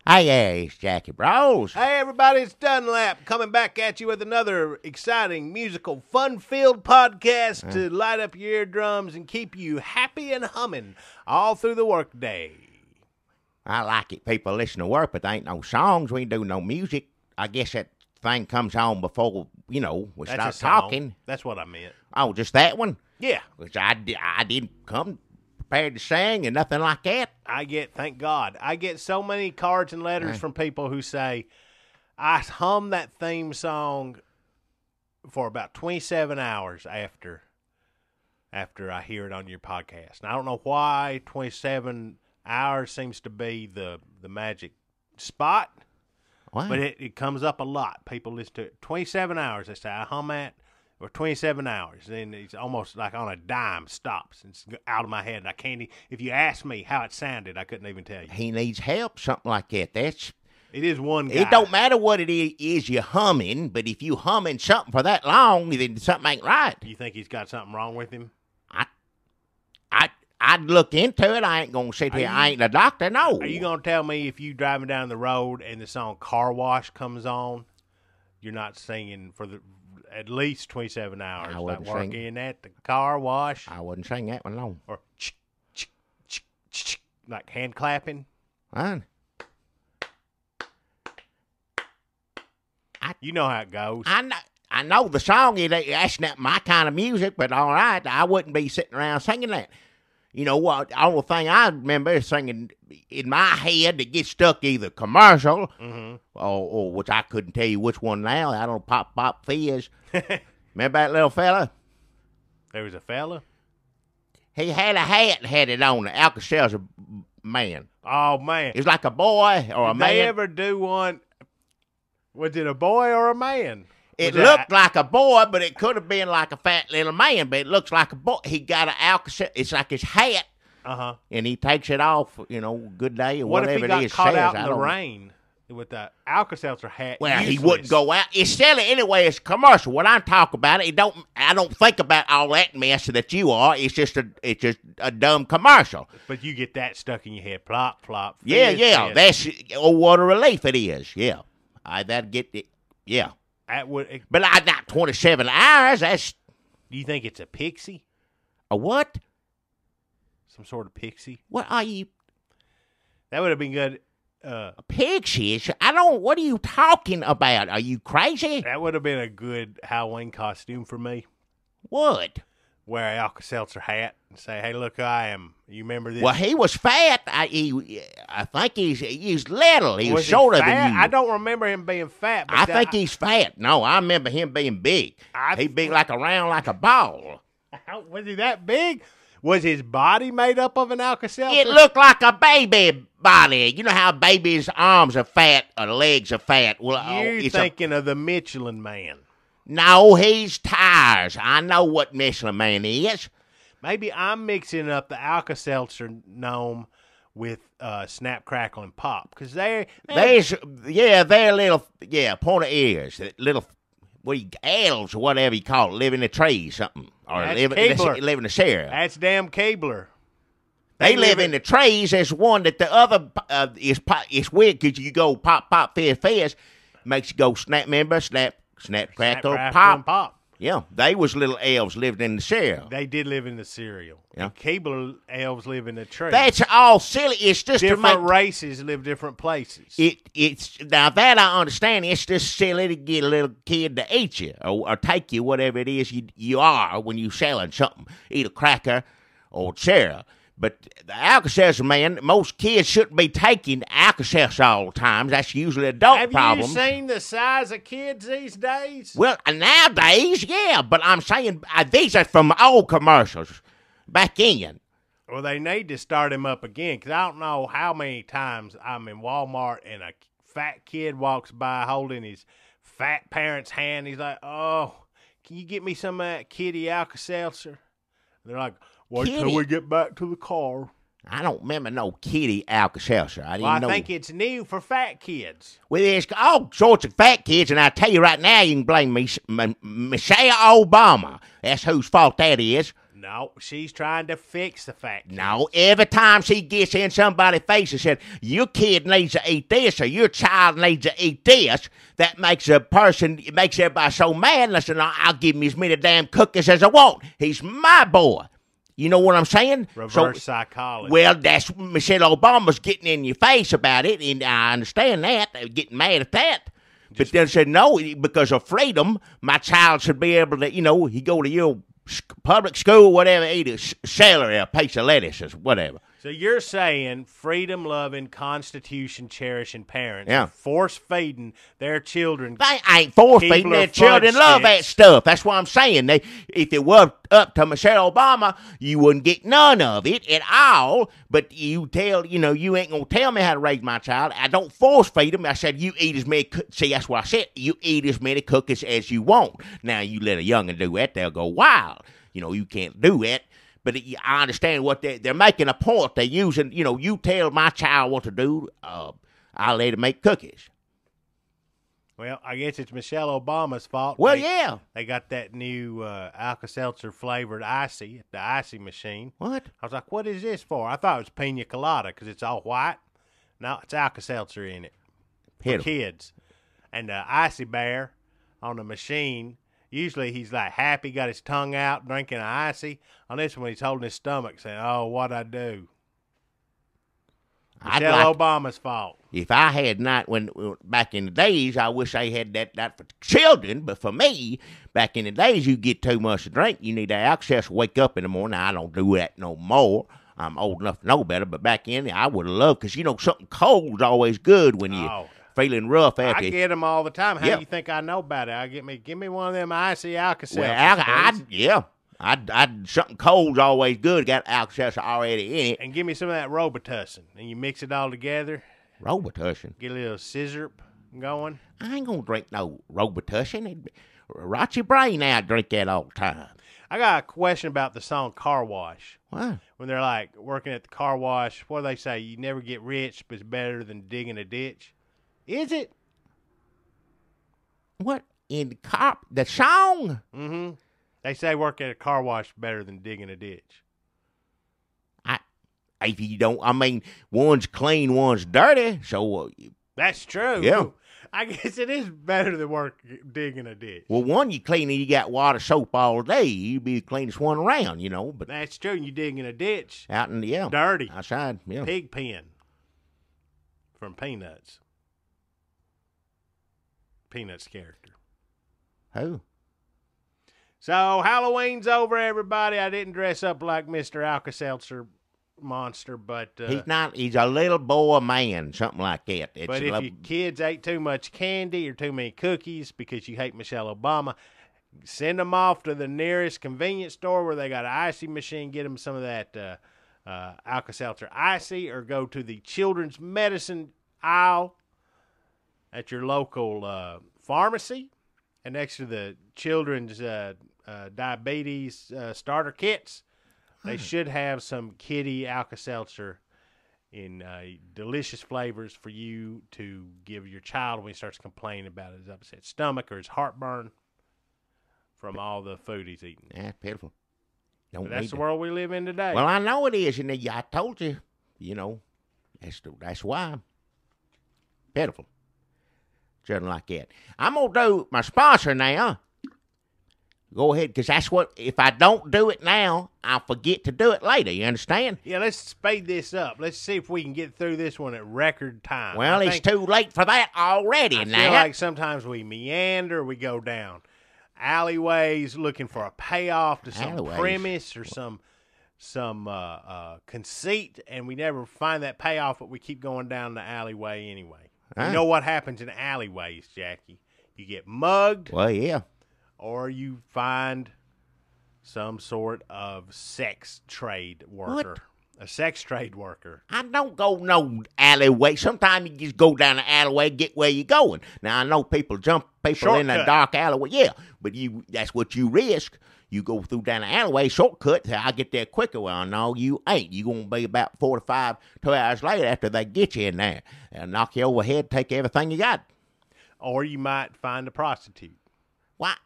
Hey, yeah, it's Jackie Bros. Hey everybody, it's Dunlap coming back at you with another exciting, musical, fun-filled podcast to light up your eardrums and keep you happy and humming all through the workday. I like it. People listen to work, but there ain't no songs. We ain't do no music. I guess that thing comes on before, we That's start a song. talking. That's what I meant. Oh, just that one? Yeah. Which I didn't come prepared to sing and nothing like that. Thank God, I get so many cards and letters from people who say, I hum that theme song for about 27 hours after I hear it on your podcast. And I don't know why 27 hours seems to be the magic spot, Wow. but it comes up a lot. People listen to it. 27 hours, they say, I hum that for 27 hours. Then it's almost like on a dime, stops. It's out of my head. I can't, if you asked me how it sounded, I couldn't even tell you. He needs help, something like that. It is one guy. It don't matter what it is you're humming, but if you humming something for that long, then something ain't right. You think he's got something wrong with him? I'd look into it. I ain't gonna sit here. I ain't a doctor. No. Are you going to tell me if you driving down the road and the song Car Wash comes on, you're not singing for at least 27 hours? I wouldn't like sing. working at the car wash? I wouldn't sing that one long. Or like hand clapping? Huh? You know how it goes. I know the song. That's not my kind of music, but all right. I wouldn't be sitting around singing that. You know what? The only thing I remember is singing in my head that gets stuck either commercial or which I couldn't tell you which one now. I don't know, Pop Fizz. Remember that little fella? There was a fella? He had a hat and had it on. The Alka-Seltzer man. Oh, man. It was like a boy or a Did man. they ever do one? Was it a boy or a man? It looked like a boy, but it could have been like a fat little man, but it looks like a boy. He got an Alka-Seltzer. It's like his hat. Uh-huh. And he takes it off, good day or What if whatever he got it is. caught says. out I in the don't- rain with the Alka-Seltzer hat? Well, he useless. wouldn't go out. It's silly anyway. It's commercial. What I'm talking about, I don't think about all that mess that you are. It's just a dumb commercial. But you get that stuck in your head. Plop, plop. Yeah, fizz, yeah. fizz. That's what a relief it is. Yeah, that'd get it. Yeah, That would. but not 27 hours. That's Do you think it's a pixie? a what? Some sort of pixie? What are you? That would have been good. Pixies? What are you talking about? Are you crazy? That would have been a good Halloween costume for me. What? Wear an Alka-Seltzer hat and say, "Hey, look who I am." You remember this? Well, he was fat. I think he's little. He was he shorter fat? than you. I don't remember him being fat. But I think he's fat. No, I remember him being big. He big like like a ball. Was he that big? Was his body made up of an Alka-Seltzer? It looked like a baby body. You know how babies' arms are fat or legs are fat. Well, You're thinking of the Michelin Man. No, he's tires. I know what Michelin Man is. Maybe I'm mixing up the Alka-Seltzer gnome with Snap, Crackle, and Pop because they're little pointer ears, little elves or whatever you call it, live in the trees, something, or That's live in the share. That's damn Cabler. They live in the trees. There's one that the other is weird because you go pop, fizz, fizz, makes you go snap, crackle, pop. And Pop. Yeah, they was little elves lived in the cereal. They did live in the cereal. Yeah. And Cabler elves live in the tree. That's all silly. It's just different to make races live different places. it's now that I understand. It's just silly to get a little kid to eat you or take you whatever it is you are when you selling something, eat a cracker or cereal. But the Alka-Seltzer man, most kids shouldn't be taking Alka-Seltzer all the time. That's usually adult problem. Have you seen the size of kids these days? Well, nowadays, yeah, but I'm saying these are from old commercials back in. Well, they need to start him up again because I don't know how many times I'm in Walmart and a fat kid walks by holding his fat parent's hand. He's like, "Oh, can you get me some of that kitty Alka-Seltzer?" They're like, "Wait till we get back to the car." I don't remember no kitty Alka-Seltzer. I think it's new for fat kids. Well, there's all sorts of fat kids, and I tell you right now, you can blame Michelle Obama. That's whose fault that is. No, she's trying to fix the fact. No, every time she gets in somebody's face and said, your kid needs to eat this or your child needs to eat this, that makes it makes everybody so mad. Listen, I'll give him as many damn cookies as I want. He's my boy. You know what I'm saying? Reverse psychology. Well, that's Michelle Obama's getting in your face about it, and I understand that. They're getting mad at that. But then said, no, because of freedom, my child should be able to, he go to your public school, whatever, eat a celery, a piece of lettuce, or whatever. So you're saying freedom-loving, Constitution-cherishing parents Yeah. force-feeding their children. They ain't force-feeding. Their children love that stuff. That's what I'm saying. If it was up to Michelle Obama, you wouldn't get none of it at all. But you ain't going to tell me how to raise my child. I don't force-feed them. I said, you eat as many see, that's what I said. You eat as many cookies as you want. Now, you let a young'un do that, they'll go wild. You can't do that. But I understand what they're making a point. They're using, you tell my child what to do, I'll let him make cookies. Well, I guess it's Michelle Obama's fault. Well, yeah. They got that new Alka-Seltzer flavored icy at the icy machine. What? I was like, what is this for? I thought it was pina colada because it's all white. No, it's Alka-Seltzer in it for kids. And the icy bear on the machine, usually he's like happy, got his tongue out, drinking an icy. On this one, he's holding his stomach saying, oh, what'd I do? Michelle Obama's fault. If I had not, back in the days, I wish I had that for children, but for me, back in the days, you get too much to drink, you need that access to wake up in the morning. I don't do that no more. I'm old enough to know better, but back in there, I would have loved, because, something cold's always good when you're feeling rough after. I get them all the time. How do you think I know about it? Give me one of them icy Alka-Seltzers. Well, something cold's always good. Got Alka-Seltzer already in it. And give me some of that Robitussin, and you mix it all together. Robitussin? Get a little scissor going. I ain't gonna drink no Robitussin. It'd rot your brain out. Drink that all the time. I got a question about the song Car Wash. What? When they're like working at the car wash, what do they say? You never get rich, but it's better than digging a ditch. Is it? What? In the song? Mm-hmm. They say work at a car wash better than digging a ditch. If you don't, one's clean, one's dirty. So that's true. Yeah. I guess it is better than digging a ditch. Well, one you clean and you got water soap all day. You'd be the cleanest one around, But that's true. You dig in a ditch. Out in the dirty. Outside, yeah. Pig pen from Peanuts. Peanuts character. Who? So Halloween's over, everybody. I didn't dress up like Mr. Alka-Seltzer monster, but he's not. He's a little boy man, something like that. But if your kids ate too much candy or too many cookies because you hate Michelle Obama, send them off to the nearest convenience store where they got an icy machine. Get them some of that Alka-Seltzer icy, or go to the children's medicine aisle at your local pharmacy, and next to the children's diabetes starter kits, they should have some kitty Alka-Seltzer in delicious flavors for you to give your child when he starts complaining about his upset stomach or his heartburn from all the food he's eating. Yeah, pitiful. That's the world we live in today. Well, I know it is, and I told you, that's why. Pitiful. Something like that. I'm going to do my sponsor now. Go ahead, because that's what, if I don't do it now, I'll forget to do it later. You understand? Yeah, let's speed this up. Let's see if we can get through this one at record time. Well, it's too late for that already. I feel like sometimes we meander, we go down alleyways looking for a payoff to some premise or some conceit, and we never find that payoff, but we keep going down the alleyway anyway. You know what happens in alleyways, Jackie? You get mugged. Well, yeah. Or you find some sort of sex trade worker. What? A sex trade worker. I don't go no alleyway. Sometimes you just go down the alleyway, get where you're going. Now, I know people jump people in a dark alleyway. Yeah, but that's what you risk. You go through down the alleyway, shortcut, I'll get there quicker. Well, no, you ain't. You're going to be about 45, 2 hours later after they get you in there. They'll knock you overhead, take everything you got. Or you might find a prostitute. What?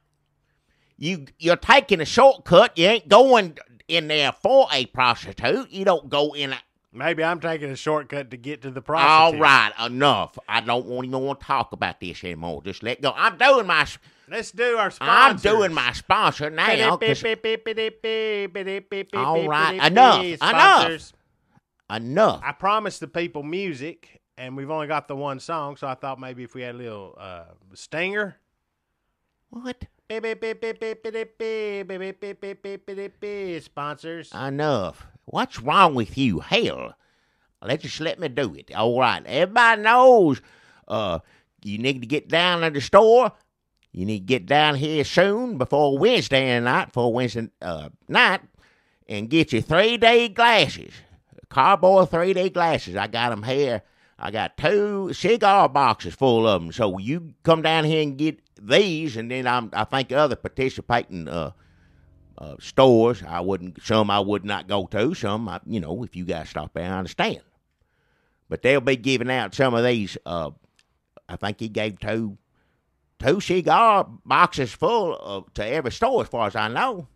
You're taking a shortcut. You ain't going in there for a prostitute. You don't go in. Maybe I'm taking a shortcut to get to the All prostitute. right, enough. I don't even want to talk about this anymore. Just let go. I'm doing my. Let's do our sponsors. I'm doing my sponsor now. All right, Sponsors. enough. I promised the people music, and we've only got the one song, so I thought maybe if we had a little stinger. What? Sponsors. Enough. What's wrong with you? Hell, just let me do it. All right. Everybody knows you need to get down to the store. You need to get down here soon before Wednesday night, and get your 3D glasses. Cardboard 3D glasses. I got them here. I got 2 cigar boxes full of them. So you come down here and get these, and then I think other participating stores. Some I would not go to. Some, if you guys stop there, I understand. But they'll be giving out some of these. I think he gave two cigar boxes full to every store, as far as I know.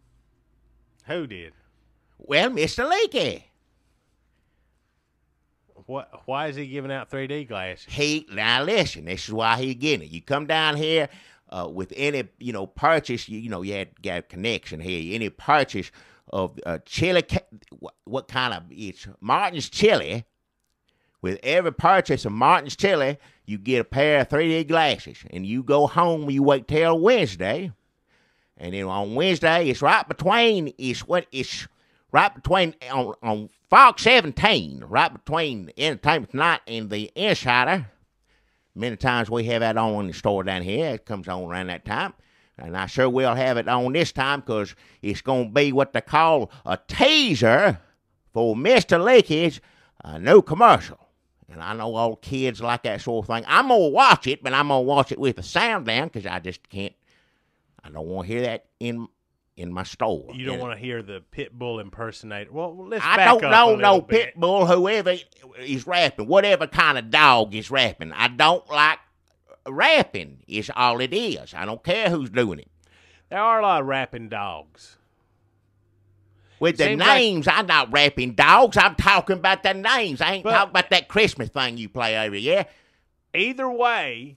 Who did? Well, Mr. Leakey. Why is he giving out 3D glasses? Now listen, this is why he's getting it. You come down here with any, purchase, you had got a connection here. Any purchase of chili, what kind of, it's Martin's chili. With every purchase of Martin's chili, you get a pair of 3D glasses. And you go home, you wait till Wednesday. And then on Wednesday, it's right between on Fox 17, right between Entertainment Tonight and The Insider. Many times we have that on in the store down here. It comes on around that time. And I sure will have it on this time because it's going to be what they call a teaser for Mr. Leakey's new commercial. And I know all kids like that sort of thing. I'm going to watch it, but I'm going to watch it with the sound down because I just can't. I don't want to hear that in my store. You don't want to hear the pit bull impersonator. Well, let's I back don't up know a no little bit. pit bull, whoever is rapping, whatever kind of dog is rapping. I don't like rapping is all it is. I don't care who's doing it. There are a lot of rapping dogs. With the names, I'm not rapping dogs. I'm talking about the names. I ain't talking about that Christmas thing you play over here. Either way,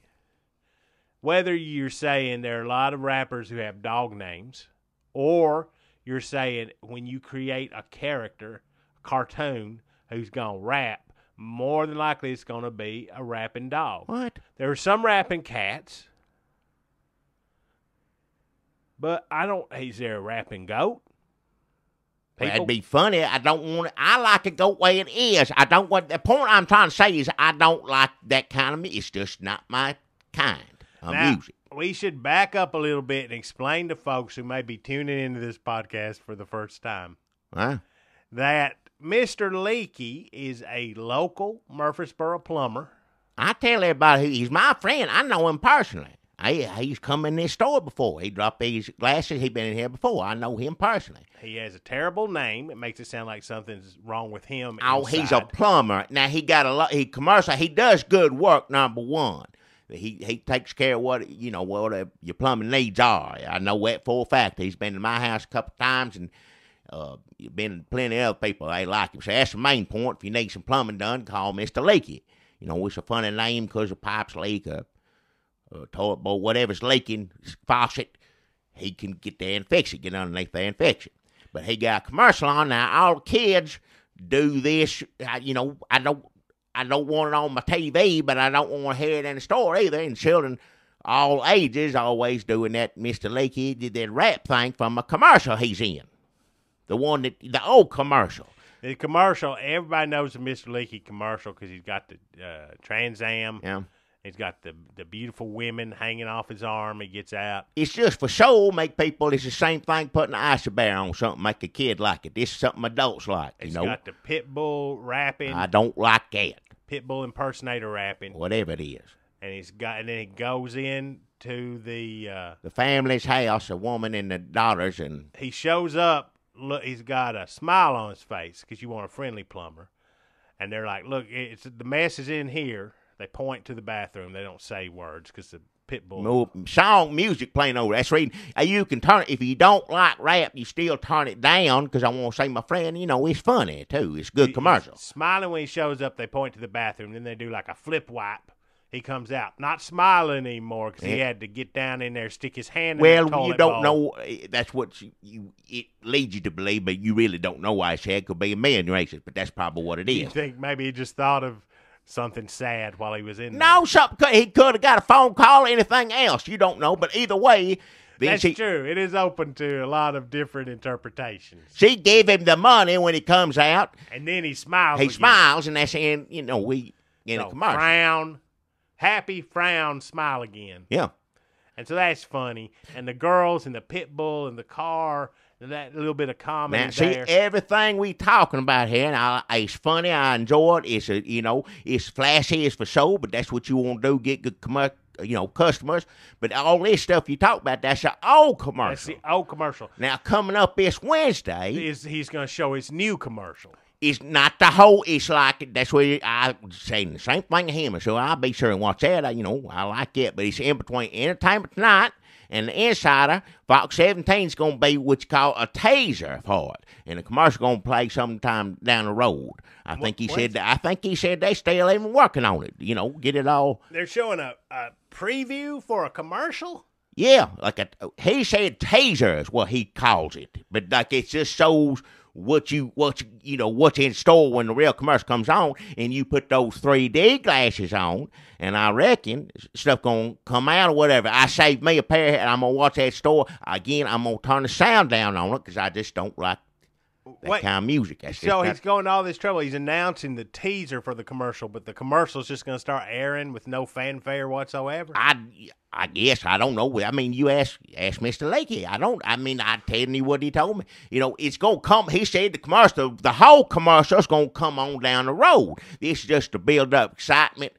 whether you're saying there are a lot of rappers who have dog names, or you're saying when you create a character, a cartoon, who's going to rap, more than likely it's going to be a rapping dog. What? There are some rapping cats, but is there a rapping goat? Well, that'd be funny. I like it goat way it is. The point I'm trying to say is I don't like that kind of music. It's just not my kind of music. We should back up a little bit and explain to folks who may be tuning into this podcast for the first time that Mr. Leakey is a local Murfreesboro plumber. I tell everybody he's my friend. I know him personally. He's come in this store before. He dropped these glasses. He's been in here before. I know him personally. He has a terrible name. It makes it sound like something's wrong with him. Oh, inside. He's a plumber. Now he commercial. He does good work. Number one. He takes care of what your plumbing needs are. I know that for a fact. He's been to my house a couple of times, and been plenty of other people they like him. So that's the main point. If you need some plumbing done, call Mr. Leakey. It's a funny name because the pipes leak, toilet bowl, whatever's leaking, faucet. He can get there and fix it. Get underneath there and fix it. But he got a commercial on now. All kids do this. I don't want it on my TV, but I don't want to hear it in the store either. And children all ages always doing that. Mr. Leakey did that rap thing from a commercial he's in. The old commercial. The commercial, everybody knows the Mr. Leakey commercial because he's got the Trans Am. Yeah. He's got the beautiful women hanging off his arm. He gets out. It's just for show, make people. It's the same thing putting an ice bear on something, make a kid like it. This is something adults like. It's got the pit bull rapping. I don't like that. Pit bull impersonator rapping. Whatever it is. And then he goes in to the family's house, a woman and the daughters, and he shows up. Look, he's got a smile on his face because you want a friendly plumber. And they're like, look, the mess is in here. They point to the bathroom. They don't say words because the Pitbull. No, song music playing over. That's reading. You can turn it. If you don't like rap, you still turn it down because I want to say, my friend, it's funny, too. It's good commercial. He's smiling when he shows up. They point to the bathroom. Then they do like a flip wipe. He comes out not smiling anymore because he had to get down in there, stick his hand in the toilet you don't bowl. know. That's what it leads you to believe, but you really don't know why his head could be a million racist, but that's probably what it is. You think maybe he just thought of something sad while he was in there. No, he could have got a phone call or anything else. You don't know, but either way. That's true. It is open to a lot of different interpretations. She gave him the money when he comes out. And then he smiles He again. smiles, and that's in, we in a commercial. Frown, happy frown, smile again. Yeah. And so that's funny. And the girls and the pit bull and the car and that little bit of comedy Now, see, there. everything we talking about here, and it's funny, I enjoy it. It's it's flashy, it's for show, but that's what you want to do, get good customers. But all this stuff you talk about, that's the old commercial. That's the old commercial. Now, coming up this Wednesday, He's going to show his new commercial. it's not the whole, it's like, that's what I was saying the same thing to him, so I'll be sure and watch that. I like it, but it's in between Entertainment Tonight and The Insider. Fox 17 is going to be what you call a taser for it, and the commercial going to play sometime down the road. I think he said they still even working on it. Get it all. They're showing a preview for a commercial. Yeah, he said taser is what he calls it, but like it just shows what's in store when the real commercial comes on, and you put those 3D glasses on, and I reckon stuff gonna come out or whatever. I saved me a pair, and I'm gonna watch that store again. I'm gonna turn the sound down on it because I just don't like that kind of music. So he's going to all this trouble. He's announcing the teaser for the commercial, but the commercial's just going to start airing with no fanfare whatsoever. I guess I don't know. I mean, you ask Mr. Lakey. I tell you what he told me. It's gonna come. He said the whole commercial's gonna come on down the road. This is just to build up excitement,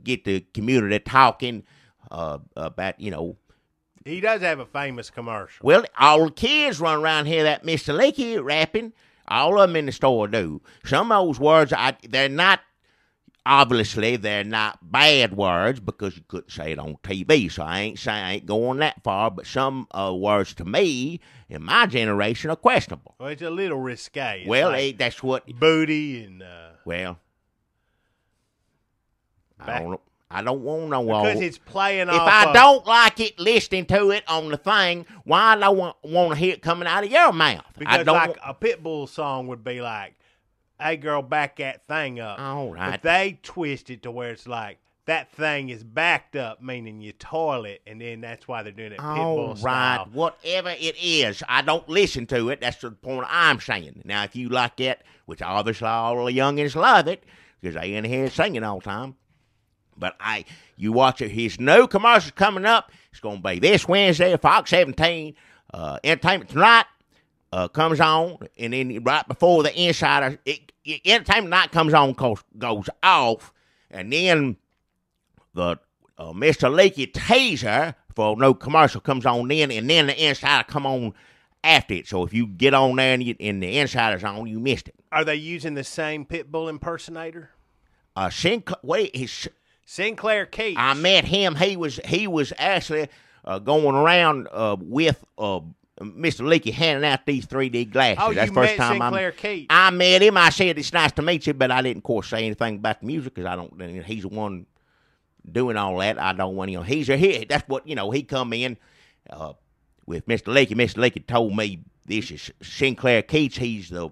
get the community talking about. He does have a famous commercial. Well, all the kids run around here that Mr. Lakey rapping. All of them in the store do. Some of those words, they're not. Obviously, they're not bad words because you couldn't say it on TV, so I ain't going that far, but some words to me, in my generation, are questionable. Well, it's a little risque. It's that's what... Booty and... I don't want to know because it's playing off. If I don't like it listening to it on the thing, why do I want to hear it coming out of your mouth? Because a Pitbull song would be like, hey, girl, back that thing up. All right. But they twist it to where it's like, that thing is backed up, meaning your toilet, and then that's why they're doing it Pitbull style. Right. Whatever it is, I don't listen to it. That's the point I'm saying. Now, if you like it, which obviously all the youngins love it, because they in here singing all the time, but you watch it, his new commercial's coming up. It's going to be this Wednesday, Fox 17, Entertainment Tonight. Comes on, and then right before the Insider, Entertainment Night comes on, goes off, and then the Mr. Leakey taser for no commercial comes on then, and then the Insider come on after it. So if you get on there and the Insider's on, you missed it. Are they using the same Pitbull impersonator? Sinclair Keats. I met him. He was actually going around with Mr. Leakey handing out these 3D glasses. Oh, that's you the first met time Sinclair Keats. I met him. I said, it's nice to meet you, but I didn't, of course, say anything about the music because I don't. He's the one doing all that. I don't want he's here. That's what he come in with Mr. Leakey. Mr. Leakey told me this is Sinclair Keats. He's the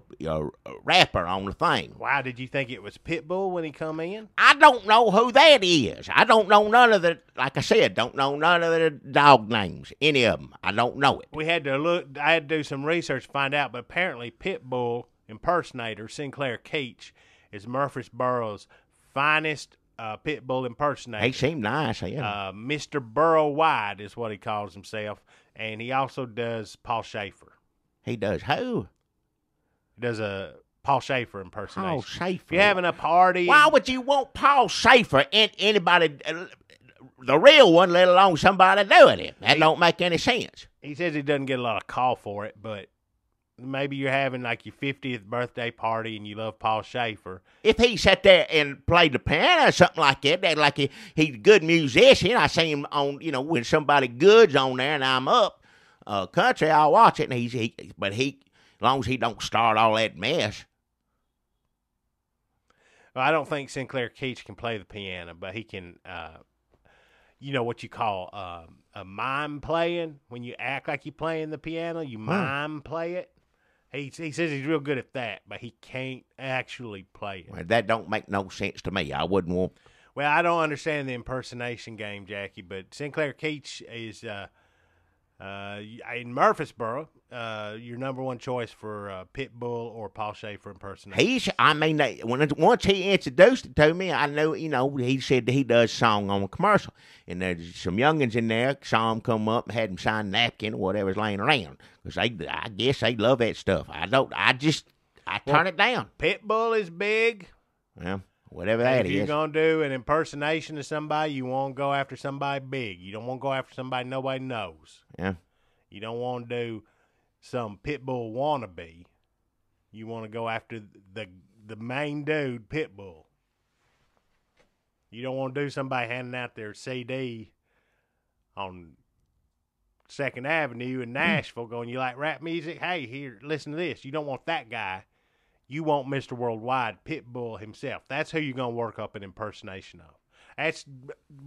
rapper on the thing. Wow, did you think it was Pitbull when he come in? I don't know who that is. I don't know none of the, like I said, don't know none of the dog names, any of them. I don't know it. We had to look. I had to do some research to find out, but apparently Pitbull impersonator Sinclair Keats is Murfreesboro's finest Pitbull impersonator. He seemed nice. Yeah. Mr. Burrow Wide is what he calls himself, and he also does Paul Schaefer. He does who? He does a Paul Schaefer impersonation. Paul Schaefer. If you're having a party. Why would you want Paul Schaefer and anybody, the real one, let alone somebody doing it? That don't make any sense. He says he doesn't get a lot of call for it, but maybe you're having like your 50th birthday party and you love Paul Schaefer. If he sat there and played the piano or something like that like he's a good musician, I see him on, when somebody good's on there and I'm up country, I'll watch it. And but as long as he don't start all that mess. Well, I don't think Sinclair Keach can play the piano, but he can, what you call a mime playing. When you act like you're playing the piano, you mime play it. He says he's real good at that, but he can't actually play it. Well, that don't make no sense to me. I wouldn't want. Well, I don't understand the impersonation game, Jackie, but Sinclair Keach is in Murfreesboro, your number one choice for Pitbull or Paul Schaefer impersonation. Once he introduced it to me, I know, he said that he does song on a commercial. And there's some youngins in there, saw him come up and had him sign a napkin or whatever's laying around. Because I guess they love that stuff. I turn it down. Pitbull is big. Well, whatever that is. If you're going to do an impersonation of somebody, you want to go after somebody big. You don't want to go after somebody nobody knows. Yeah. You don't want to do some Pitbull wannabe. You want to go after the main dude, Pitbull. You don't want to do somebody handing out their CD on 2nd Avenue in Nashville going, you like rap music? Hey, here, listen to this. You don't want that guy. You want Mr. Worldwide, Pitbull himself. That's who you're going to work up an impersonation of. That's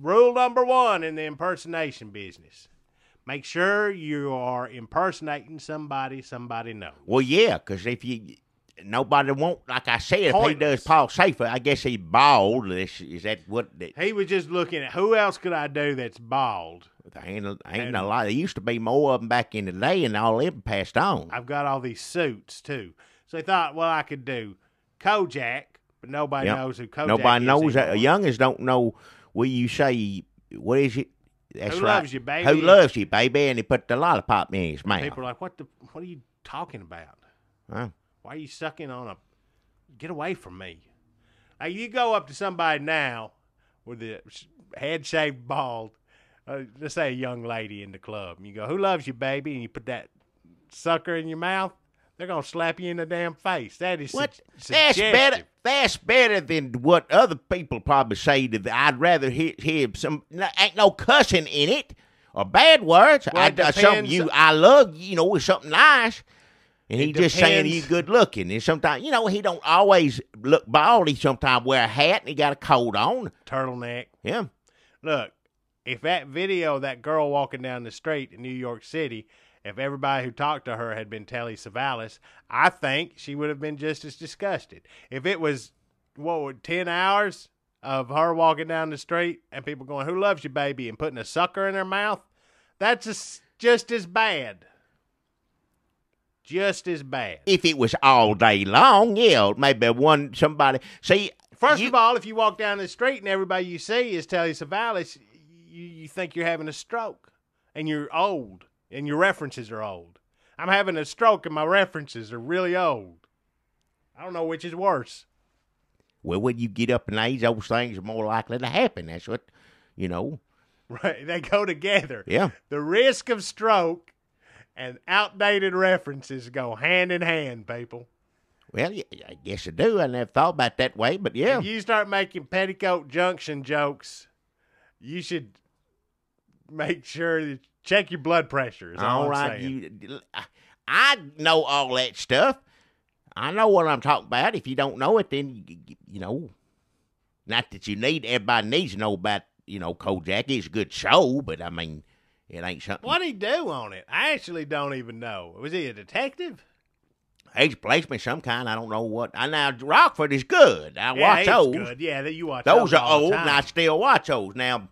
rule number 1 in the impersonation business. Make sure you are impersonating somebody knows. Well, yeah, because nobody won't, like I said, Pointless. if he does Paul Schaefer, I guess he bald. Is that what? He was just looking at who else could I do that's bald. There ain't a lot. There used to be more of them back in the day, and all them passed on. I've got all these suits, too. So they thought, well, I could do Kojak, but nobody knows who Kojak is. Nobody knows that. Anymore. Youngins don't know. Will you say, what is it? That's Who right. loves you, baby? Who loves you, baby? And he put the lollipop in his mouth. People are like, what are you talking about? Huh? Why are you sucking on a... Get away from me. Like, you go up to somebody now with the head shaved bald, let's say a young lady in the club, and you go, who loves you, baby? And you put that sucker in your mouth, they're going to slap you in the damn face. That is suggestive. That's better than what other people probably say. I'd rather hear some... Ain't no cussing in it or bad words. Well, I love, with something nice. And he just saying he's good looking. And sometimes, he don't always look bald. He sometimes wear a hat and he got a coat on. Turtleneck. Yeah. Look, if that video, that girl walking down the street in New York City, if everybody who talked to her had been Telly Savalas, I think she would have been just as disgusted. If it was, 10 hours of her walking down the street and people going, who loves you, baby, and putting a sucker in her mouth, that's just as bad. Just as bad. If it was all day long, yeah, maybe somebody. See, first of all, if you walk down the street and everybody you see is Telly Savalas, you think you're having a stroke and you're old and your references are old. I'm having a stroke and my references are really old. I don't know which is worse. Well, when you get up in age, those things are more likely to happen. That's what, Right, they go together. Yeah. The risk of stroke and outdated references go hand in hand, people. Well, yeah, I guess I do. I never thought about that way, but yeah. If you start making Petticoat Junction jokes, you should make sure to check your blood pressure. All right. I know all that stuff. I know what I'm talking about. If you don't know it, then, not that everybody needs to know about, Kojak. It's a good show, but I mean... It ain't something. What'd he do on it? I actually don't even know. Was he a detective? He's placed me some kind. I don't know what. Now, Rockford is good. I watch those. Good. Yeah, you watch those. Those are old, and I still watch those. Now,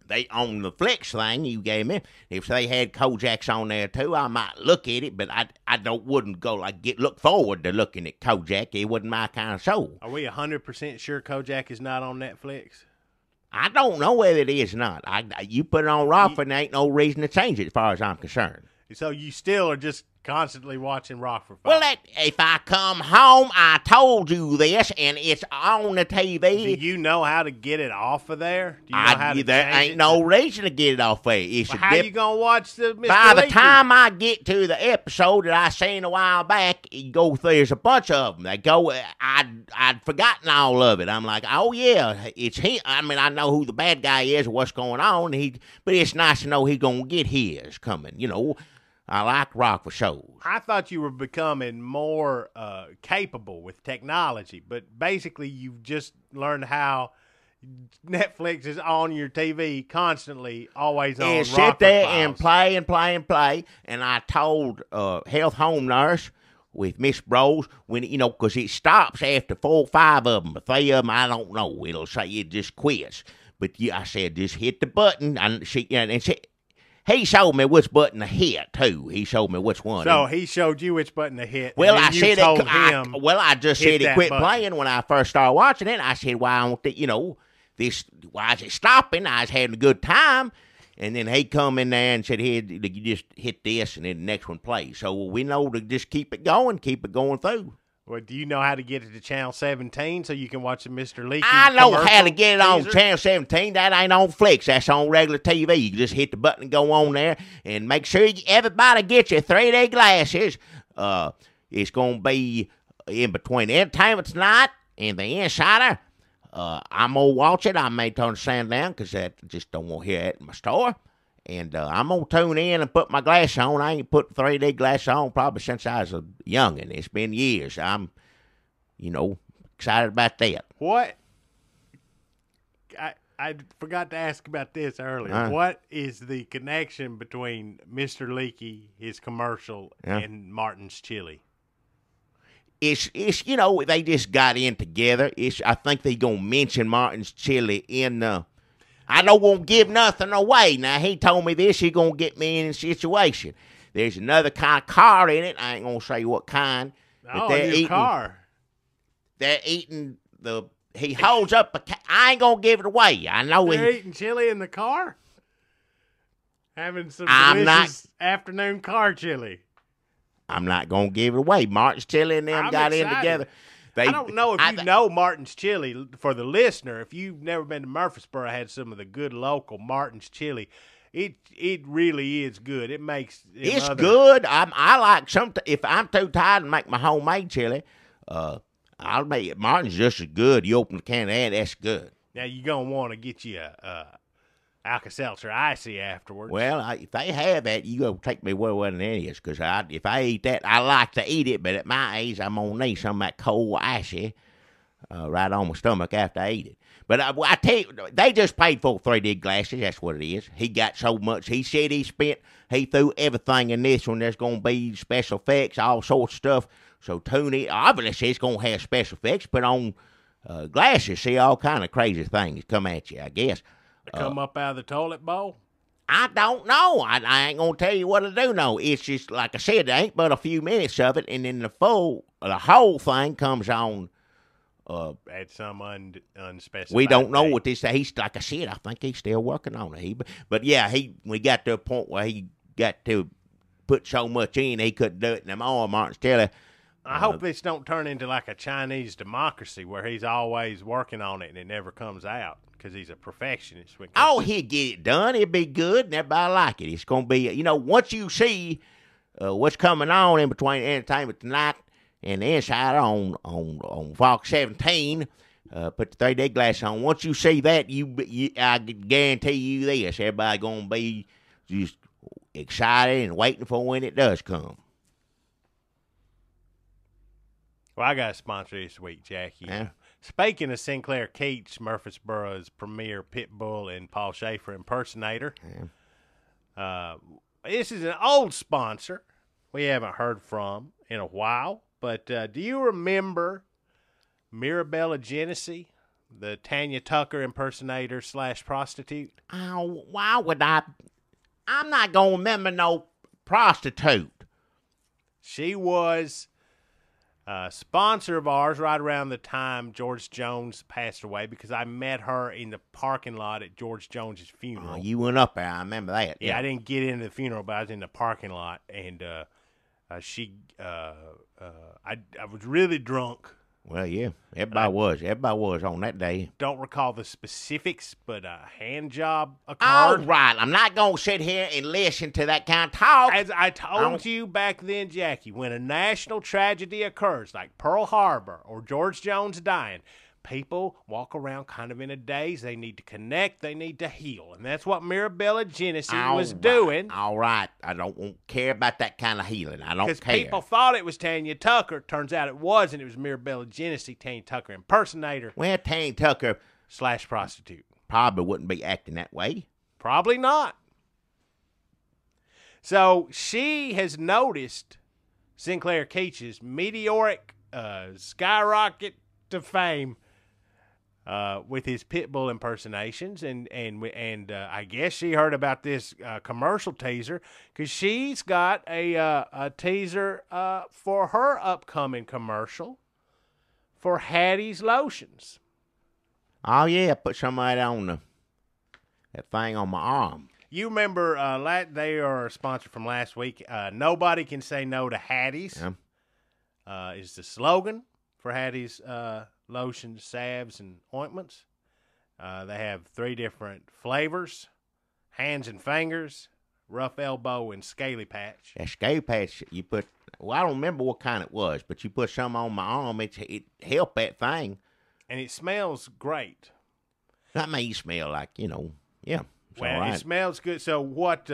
they on the Flex thing you gave me. If they had Kojak's on there too, I might look at it, but I wouldn't go look forward to looking at Kojak. It wasn't my kind of show. Are we 100% sure Kojak is not on Netflix? I don't know whether it is or not. You put it on Rockford, and there ain't no reason to change it as far as I'm concerned. So you still are just constantly watching Rockford Well, Files. if I come home, I told you this, and it's on the TV. Do you know how to get it off of there? Do you know how to There change ain't it? no reason to get it off there. It's Well, a how you gonna watch the Mr. By the Leakey? time I get to the episode that I seen a while back, you go there's a bunch of them. They go. I'd forgotten all of it. I'm like, oh yeah, it's him. I mean, I know who the bad guy is, or what's going on. But it's nice to know he's gonna get his coming. You know, I like Rockford shows. I thought you were becoming more capable with technology, but basically you've just learned how Netflix is on your TV constantly, always on. And Rockford sit there Files. and play and play and play. And I told health home nurse with Miss Bros when because it stops after 4 or 5 of them. 3 of them, I don't know. It'll say it just quits. But I said just hit the button, and he showed me which button to hit too. He showed me which one. So he showed you which button to hit. Well, and I then you said told it. him. I just said it quit button. playing when I first started watching it. I said, "Why don't this? Why is it stopping?" I was having a good time, and then he come in there and said, "Here, you just hit this, and then the next one plays." So we know to just keep it going through. Well, do you know how to get it to Channel 17 so you can watch the Mr. Leakey? I know how to get it on teaser? Channel 17. That ain't on Flicks. That's on regular TV. You just hit the button and go on there, and make sure everybody gets your 3D glasses. It's going to be in between Entertainment Tonight and The Insider. I'm going to watch it. I may turn the sound down because I just don't want to hear it in my store. And I'm going to tune in and put my glasses on. I ain't put 3D glasses on probably since I was a youngin'. It's been years. I'm, excited about that. What? I forgot to ask about this earlier. What is the connection between Mr. Leakey, his commercial, and Martin's Chili? It's they just got in together. I think they going to mention Martin's Chili in I don't want to give nothing away. Now, he told me this. He going to get me in a situation. There's another kind of car in it. I ain't going to say what kind. Oh, your car. They're eating he holds up I ain't going to give it away. I know they're eating chili in the car? Having some delicious afternoon car chili. I'm not going to give it away. Martin's Chili and them got in together. I don't know if you know Martin's Chili. For the listener, if you've never been to Murfreesboro, I had some of the good local Martin's Chili. It really is good. It makes it's good. I like if I'm too tired to make my homemade chili, I'll make it. Martin's just as good. You open the can of that, that's good. Now you're gonna want to get you a Alka-Seltzer Icy afterwards. Well, if they have that, you go take me where it is, because if I eat that, I like to eat it, but at my age, I'm going to need some of that cold icy right on my stomach after I eat it. But I tell you, they just paid for 3D glasses. That's what it is. He got so much. He said he threw everything in this one. There's going to be special effects, all sorts of stuff. So tune in. Obviously, it's going to have special effects. Put on glasses, see all kind of crazy things come at you, I guess. Come up out of the toilet bowl? I don't know. I ain't going to tell you what I do know. It's just, like I said, there ain't but a few minutes of it, and then the whole thing comes on. At some unspecified we don't know date. what this, he's, like I said, I think he's still working on it. But yeah, we got to a point where he got to put so much in, he couldn't do it anymore. Martin's Chili. I hope this don't turn into like a Chinese democracy where he's always working on it and it never comes out. Because he's a perfectionist. He'll get it done. It'll be good, and everybody like it. It's going to be, once you see what's coming on in between Entertainment Tonight and the Insider on Fox 17, put the 3D glass on. Once you see that, I guarantee you this, everybody going to be just excited and waiting for when it does come. Well, I got a sponsor this week, Jackie. Yeah. Speaking of Sinclair Keats, Murfreesboro's premier pit bull and Paul Schaefer impersonator, this is an old sponsor we haven't heard from in a while. But do you remember Mirabella Genesee, the Tanya Tucker impersonator / prostitute? Oh, why would I? I'm not going to remember no prostitute. She was a sponsor of ours right around the time George Jones passed away, because I met her in the parking lot at George Jones's funeral. Oh, you went up there. I remember that. Yeah, I didn't get into the funeral, but I was in the parking lot, and I was really drunk. Well, yeah, everybody was. Everybody was on that day. Don't recall the specifics, but a hand job occurred. All right, I'm not going to sit here and listen to that kind of talk. As I told you back then, Jackie, when a national tragedy occurs, like Pearl Harbor or George Jones dying, people walk around kind of in a daze. They need to connect. They need to heal. And that's what Mirabella Genesee was doing. All right. I don't care about that kind of healing. I don't care. Because people thought it was Tanya Tucker. Turns out it wasn't. It was Mirabella Genesee, Tanya Tucker impersonator. Well, Tanya Tucker / prostitute. probably wouldn't be acting that way. Probably not. So she has noticed Sinclair Keach's meteoric skyrocket to fame with his Pitbull impersonations, and I guess she heard about this commercial teaser because she's got a teaser for her upcoming commercial for Hattie's Lotions. Oh yeah, put some of that on that thing on my arm. You remember they are a sponsor from last week. Nobody can say no to Hattie's. Is the slogan for Hattie's lotions, salves, and ointments. They have 3 different flavors: hands and fingers, rough elbow, and scaly patch. That scaly patch you put. Well, I don't remember what kind it was, but you put some on my arm. It helped that thing, and it smells great. That may smell like yeah. Well, right. It smells good. So what?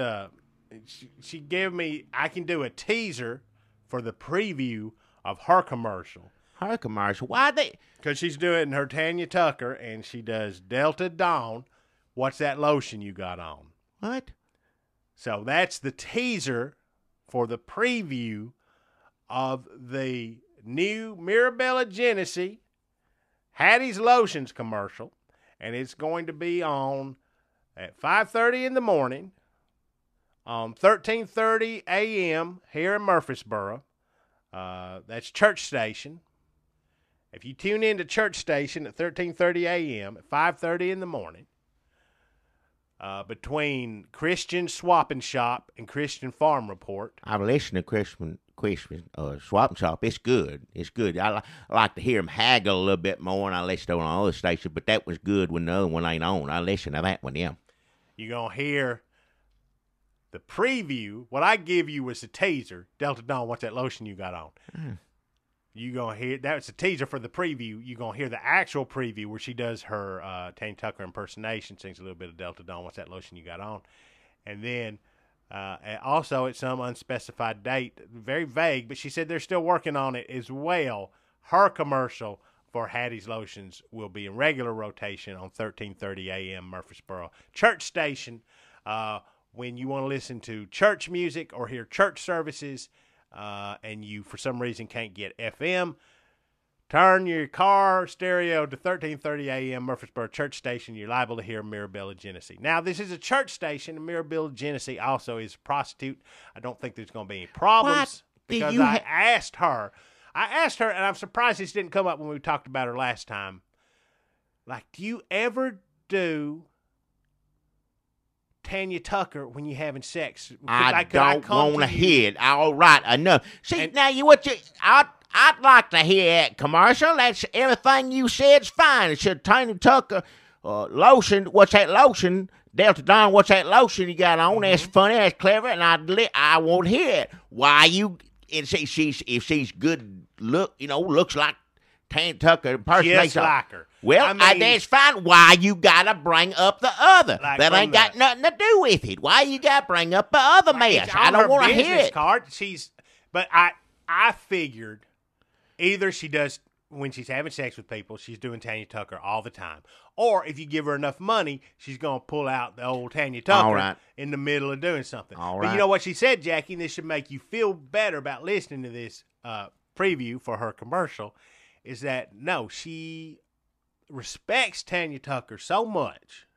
She gave me. I can do a teaser for the preview of her commercial. Her commercial? Why they? Because she's doing her Tanya Tucker, and she does Delta Dawn. What's that lotion you got on? What? So that's the teaser for the preview of the new Mirabella Genesee Hattie's Lotions commercial, and it's going to be on at 5:30 in the morning on 13:30 a.m. here in Murfreesboro. That's Church Station. If you tune in to Church Station at 13:30 a.m. at 5:30 in the morning, between Christian Swap and Shop and Christian Farm Report. I've listened to Christian Swap and Shop. It's good. It's good. I like to hear them haggle a little bit more, and I listen to it on other stations, but that was good when the other one ain't on. I listen to that one, yeah. You're going to hear the preview. What I give you was a teaser. Delta Dawn, what's that lotion you got on? You're going to hear, that's a teaser for the preview. You're going to hear the actual preview where she does her Tanya Tucker impersonation, sings a little bit of Delta Dawn, what's that lotion you got on? And then also at some unspecified date, very vague, but she said they're still working on it as well. Her commercial for Hattie's Lotions will be in regular rotation on 13:30 a.m. Murfreesboro Church Station. When you want to listen to church music or hear church services, and you for some reason can't get FM, turn your car stereo to 13:30 a.m. Murfreesboro Church Station. You're liable to hear Mirabella Genesee. Now, this is a church station, and Mirabella Genesee also is a prostitute. I don't think there's going to be any problems because I asked her, and I'm surprised this didn't come up when we talked about her last time. Like, do you ever do Tanya Tucker when you're having sex? I don't want to hear it. All right, enough. See, now I'd like to hear that commercial. That's everything you said's fine. It said Tanya Tucker lotion. What's that lotion? Delta Dawn. What's that lotion you got on? That's funny. That's clever. And I won't hear it. Why you? If she's good looks like Tanya Tucker. Just like her. Well, that's fine. Why you gotta bring up the other? Like that ain't got nothing to do with it. Why you gotta bring up the other mess? I don't want to hear it. Card. But I figured either she does when she's having sex with people, she's doing Tanya Tucker all the time, or if you give her enough money, she's gonna pull out the old Tanya Tucker in the middle of doing something. But you know what she said, Jackie, and this should make you feel better about listening to this preview for her commercial. Is that no, she respects Tanya Tucker so much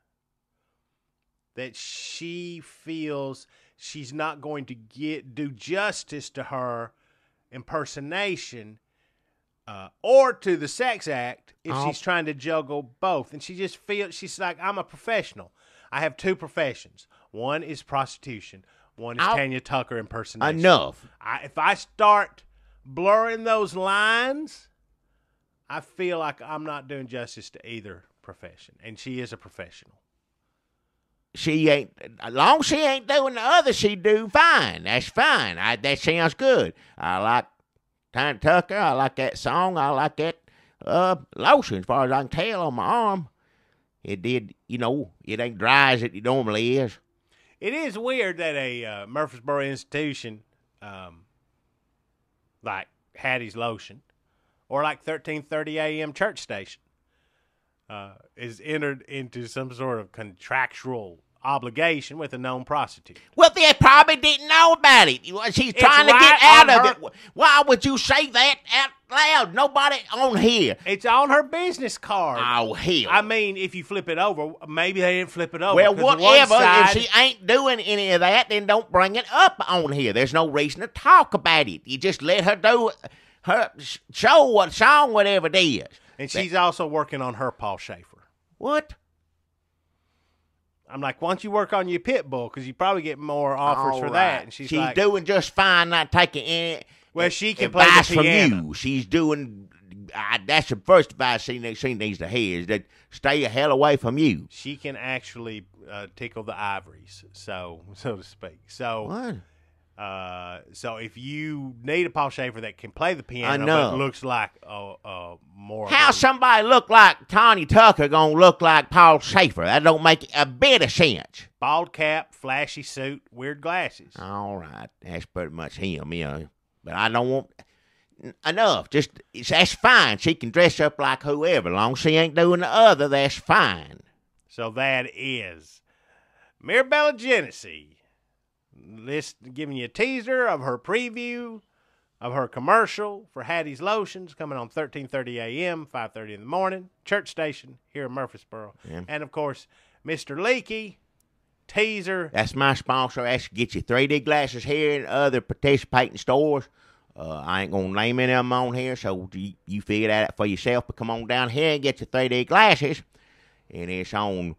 that she feels she's not going to do justice to her impersonation or to the sex act if she's trying to juggle both. And she just feels, she's like, I'm a professional. I have 2 professions. One is prostitution. one is Tanya Tucker impersonation. Enough. If I start blurring those lines, I feel like I'm not doing justice to either profession, and she is a professional. She ain't, as long as she ain't doing the other, she do fine. That's fine. That sounds good. I like Tanya Tucker. I like that song. I like that lotion, as far as I can tell, on my arm. It did, it ain't dry as it normally is. It is weird that a Murfreesboro institution like Hattie's Lotion or like 1330 AM church station is entered into some sort of contractual obligation with a known prostitute. Well, they probably didn't know about it. She's trying to get out of it. Why would you say that out loud? Nobody on here. It's on her business card. Oh, hell. I mean, if you flip it over, maybe they didn't flip it over. Well, whatever. If she ain't doing any of that, then don't bring it up on here. There's no reason to talk about it. You just let her do her show, what song, whatever it is. And she's also working on her Paul Schaefer. What? I'm like, why don't you work on your pit bull? Because you probably get more offers for that. And she's like, doing just fine, not taking any. Well, she can play the piano. From you. She's doing. That's the first advice she needs to hear, is that stay a hell away from you. She can actually tickle the ivories, so to speak. So what? So if you need a Paul Schaefer that can play the piano, but looks like more. How somebody look like Tanya Tucker gonna look like Paul Schaefer? That don't make a bit of sense. Bald cap, flashy suit, weird glasses. All right, that's pretty much him, But I don't want enough. That's fine. She can dress up like whoever, as long as she ain't doing the other. That's fine. So that is Mirabella Genesee. Giving you a teaser of her preview of her commercial for Hattie's Lotions coming on 13:30 a.m., 5:30 in the morning, church station here in Murfreesboro. Yeah. And, of course, Mr. Leakey, teaser. That's my sponsor. That's to get you 3D glasses here and other participating stores. I ain't going to name any of them on here, so you figure that out for yourself. But come on down here and get your 3D glasses. And it's on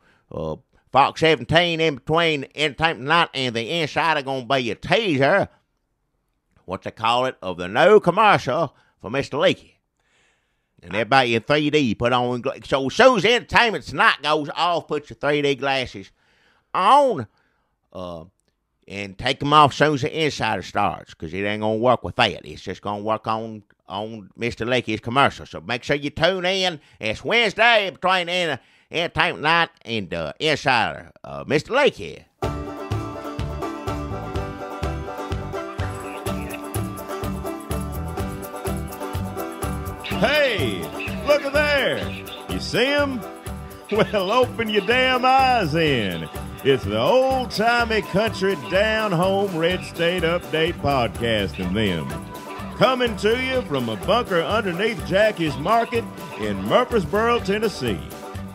Fox 17 in between Entertainment Tonight and the inside are going to be a teaser, what they call it, of the new commercial for Mr. Leakey. And everybody in 3D put on. So as soon as Entertainment Tonight goes off, put your 3D glasses on and take them off as soon as the insider starts, because it ain't going to work with that. It's just going to work on Mr. Leakey's commercial. So make sure you tune in. It's Wednesday between Entertainment Night and Insider. Mr. Leakey. Hey, look at there. You see him? Well, open your damn eyes in. It's the old-timey country down-home red state update podcast and them. Coming to you from a bunker underneath Jackie's Market in Murfreesboro, Tennessee.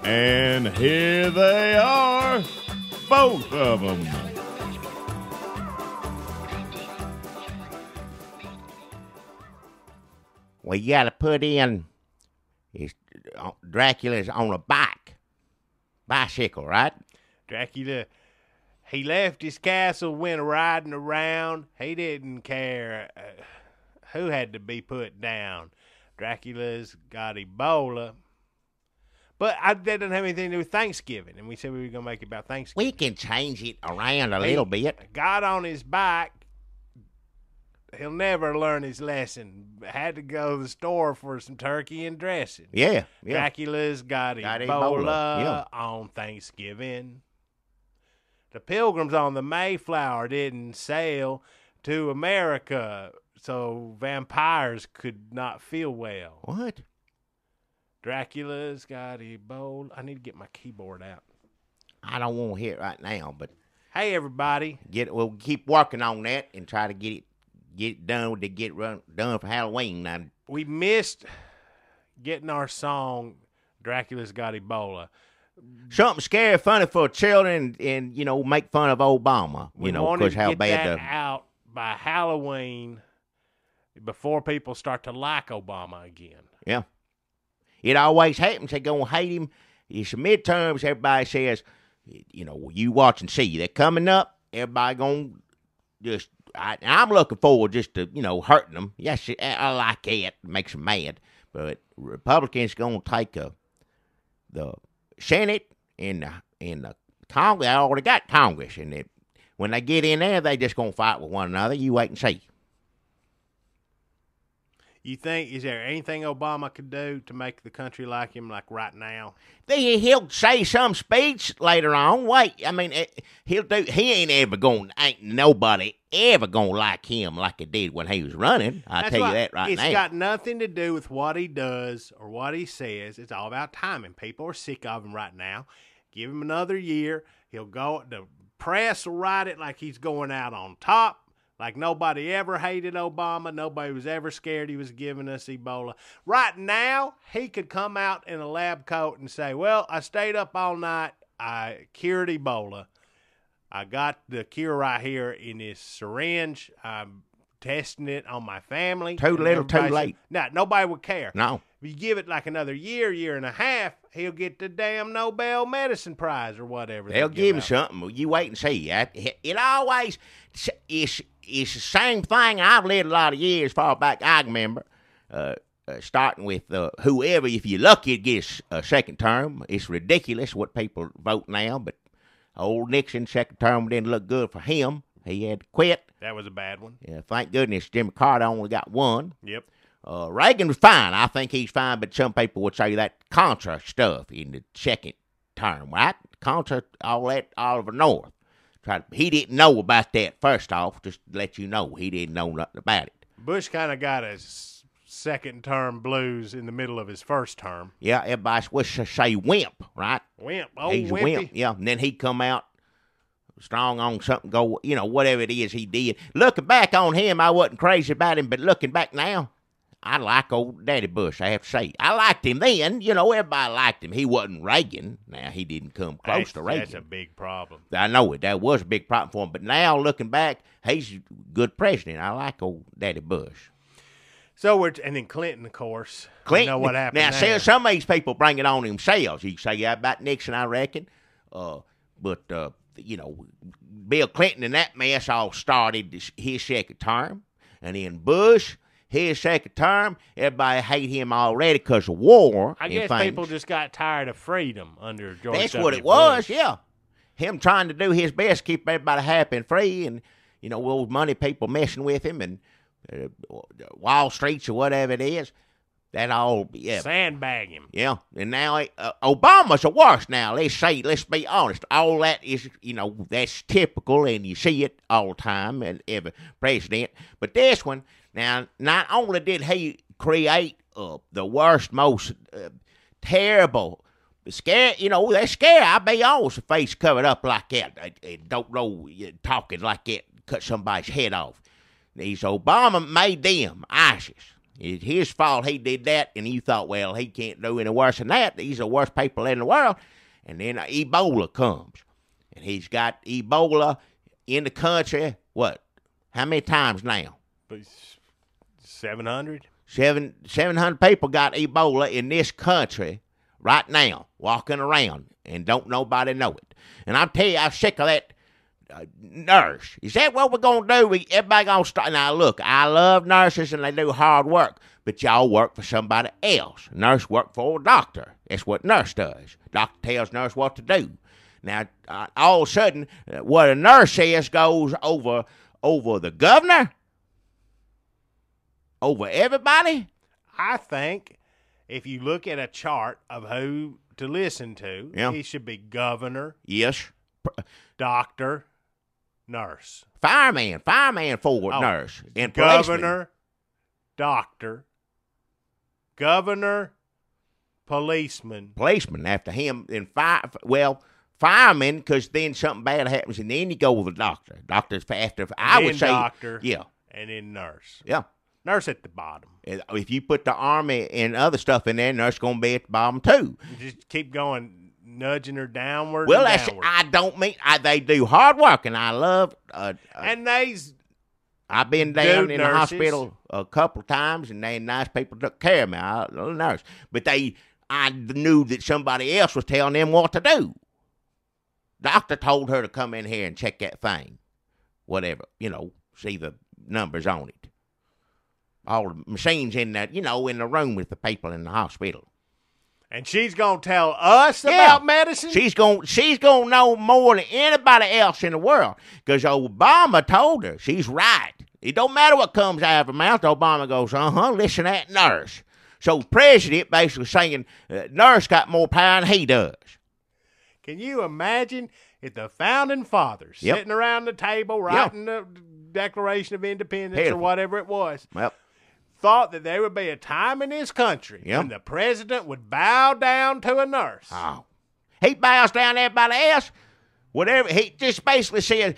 And here they are, both of them. Well, you got to put in, Dracula's on a bicycle, right? Dracula, he left his castle, went riding around. He didn't care who had to be put down. Dracula's got Ebola. But that doesn't have anything to do with Thanksgiving. And we said we were going to make it about Thanksgiving. We can change it around a little bit. Got on his bike. He'll never learn his lesson. Had to go to the store for some turkey and dressing. Yeah. Dracula's got Ebola on Thanksgiving. The Pilgrims on the Mayflower didn't sail to America, so vampires could not feel well. What? Dracula's got Ebola. I need to get my keyboard out. I don't want to hear it right now, but hey, everybody, we'll keep working on that and try to get it done done for Halloween. Now, we missed getting our song "Dracula's Got Ebola." Something scary, funny for children, and make fun of Obama. Because how bad that out by Halloween before people start to like Obama again. Yeah. It always happens. They're going to hate him. It's the midterms. Everybody says, you watch and see. They're coming up. Everybody going to I'm looking forward just to, hurting them. Yes, I like that. It makes them mad. But Republicans going to take the Senate and the Congress. They already got Congress. And when they get in there, they just going to fight with one another. You wait and see. You think, is there anything Obama could do to make the country like him, like right now? He'll say some speech later on. Wait, I mean, he ain't nobody ever gonna like him like it did when he was running. I'll tell you that right now. It's got nothing to do with what he does or what he says. It's all about timing. People are sick of him right now. Give him another year. He'll go, the press will write it like he's going out on top. Like nobody ever hated Obama. Nobody was ever scared he was giving us Ebola. Right now, he could come out in a lab coat and say, well, I stayed up all night. I cured Ebola. I got the cure right here in this syringe. I'm testing it on my family. Too little, too late. No, nobody would care. No. If you give it like another year and a half, he'll get the damn Nobel Medicine Prize or whatever. They'll give him something. You wait and see. It always is the same thing. I've lived a lot of years, far back I remember, starting with whoever. If you're lucky, it gets a second term. It's ridiculous what people vote now, but old Nixon, second term didn't look good for him. He had to quit. That was a bad one. Yeah, thank goodness Jimmy Carter only got one. Yep. Reagan was fine. I think he's fine, but some people would say that Contra stuff in the second term, right? Contra, all that, Oliver North. He didn't know about that, first off, just to let you know. He didn't know nothing about it. Bush kind of got his second-term blues in the middle of his first term. Yeah, everybody would say wimp, right? Wimp. He's wimpy. a wimp, yeah. And then he'd come out strong on something, whatever it is he did. Looking back on him, I wasn't crazy about him, but looking back now, I like old Daddy Bush, I have to say. I liked him then. Everybody liked him. He wasn't Reagan. Now, he didn't come close to Reagan. That's a big problem. I know it. That was a big problem for him. But now, looking back, he's a good president. I like old Daddy Bush. And then Clinton, of course. Clinton. You know what happened Now, there. some of these people bring it on themselves. You say about Nixon, I reckon. But Bill Clinton and that mess all started his second term. And then Bush, his second term, everybody hate him already because of war. I guess people just got tired of freedom under George That's W. what it Bush. was, yeah. Him trying to do his best to keep everybody happy and free, and, old money people messing with him, and Wall Streets or whatever it is. That all, yeah. Sandbag him. Yeah, and now Obama's the worst now. Let's be honest. All that is, that's typical, and you see it all the time, and every president. But this one, now, not only did he create the worst, most terrible scare, they're scared. I'll be honest, the face covered up like that. They don't know, talking like that, cut somebody's head off. These Obama made them ISIS. It's his fault he did that, and you thought, well, he can't do any worse than that. These are the worst people in the world. And then Ebola comes. And he's got Ebola in the country, what? How many times now? 700? 700 people got Ebola in this country right now, walking around, and don't nobody know it. And I'll tell you, I'm sick of that nurse. Is that what we're going to do? Everybody going to start? Now, look, I love nurses, and they do hard work, but y'all work for somebody else. Nurse work for a doctor. That's what nurse does. Doctor tells nurse what to do. Now, all of a sudden, what a nurse says goes over the governor, over everybody. I think if you look at a chart of who to listen to, he should be governor, yes, doctor, nurse, fireman forward, nurse, and governor, doctor, governor, policeman after him, and fireman, because then something bad happens, and then you go with the doctor. Doctor's after. I would say doctor, yeah, and then nurse. Yeah. Nurse at the bottom. If you put the army and other stuff in there, nurse going to be at the bottom too. Just keep going, nudging her downward. Well, downward. I don't mean they do hard work, and I love. And I've been down in the hospital a couple of times, and they nice people took care of me. I love the nurse, but I knew that somebody else was telling them what to do. Doctor told her to come in here and check that thing. whatever, see the numbers on it. All the machines in that, in the room with the people in the hospital. And she's going to tell us about medicine? She's gonna know more than anybody else in the world. Because Obama told her she's right. It don't matter what comes out of her mouth. Obama goes, listen to that nurse. So the president basically saying, nurse got more power than he does. Can you imagine if the founding fathers sitting around the table writing the Declaration of Independence or whatever it was, thought that there would be a time in this country when the president would bow down to a nurse? Oh. He bows down to everybody else. Whatever, he just basically says,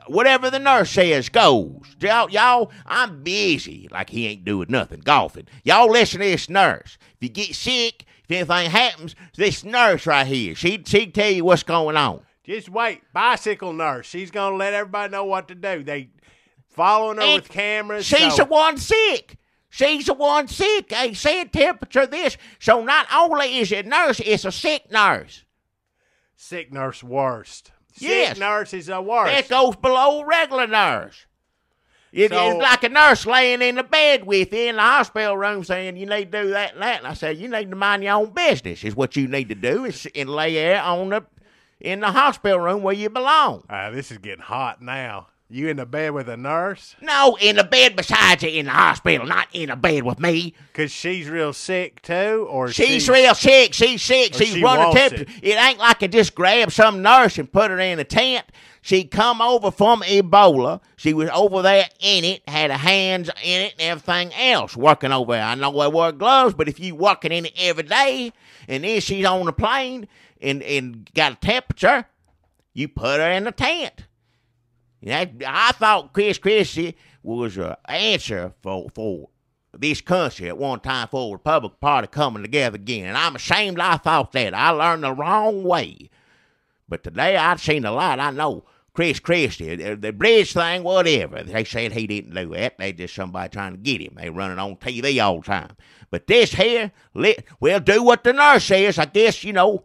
whatever the nurse says goes. Y'all, I'm busy, like he ain't doing nothing, golfing. Y'all listen to this nurse. If you get sick, if anything happens, this nurse right here, she'd tell you what's going on. Just wait. Bicycle nurse. She's going to let everybody know what to do. They following her with cameras. She's the one sick. She's the one sick. They said temperature this. So not only is it a nurse, it's a sick nurse. Sick nurse worst. Yes. Sick nurse is the worst. That goes below regular nurse. It's like a nurse laying in the bed with you in the hospital room saying, you need to do that and that. And I said, you need to mind your own business is what you need to do and lay there in the hospital room where you belong. This is getting hot now. You in the bed with a nurse? No, in the bed beside you in the hospital, not in a bed with me. Because she's real sick, too? Or she's real sick. She's sick. She's running temperature. It ain't like I just grab some nurse and put her in a tent. She come over from Ebola. She was over there in it, had her hands in it and everything else working over there. I know I wear gloves, but if you working in it every day and then she's on the plane and got a temperature, you put her in a tent. I thought Chris Christie was an answer for this country at one time for a Republican Party coming together again. And I'm ashamed I thought that. I learned the wrong way. But today I've seen the light. I know Chris Christie, the bridge thing, whatever. They said he didn't do that. They just somebody trying to get him. They running on TV all the time. But this here, well, do what the nurse says. I guess, to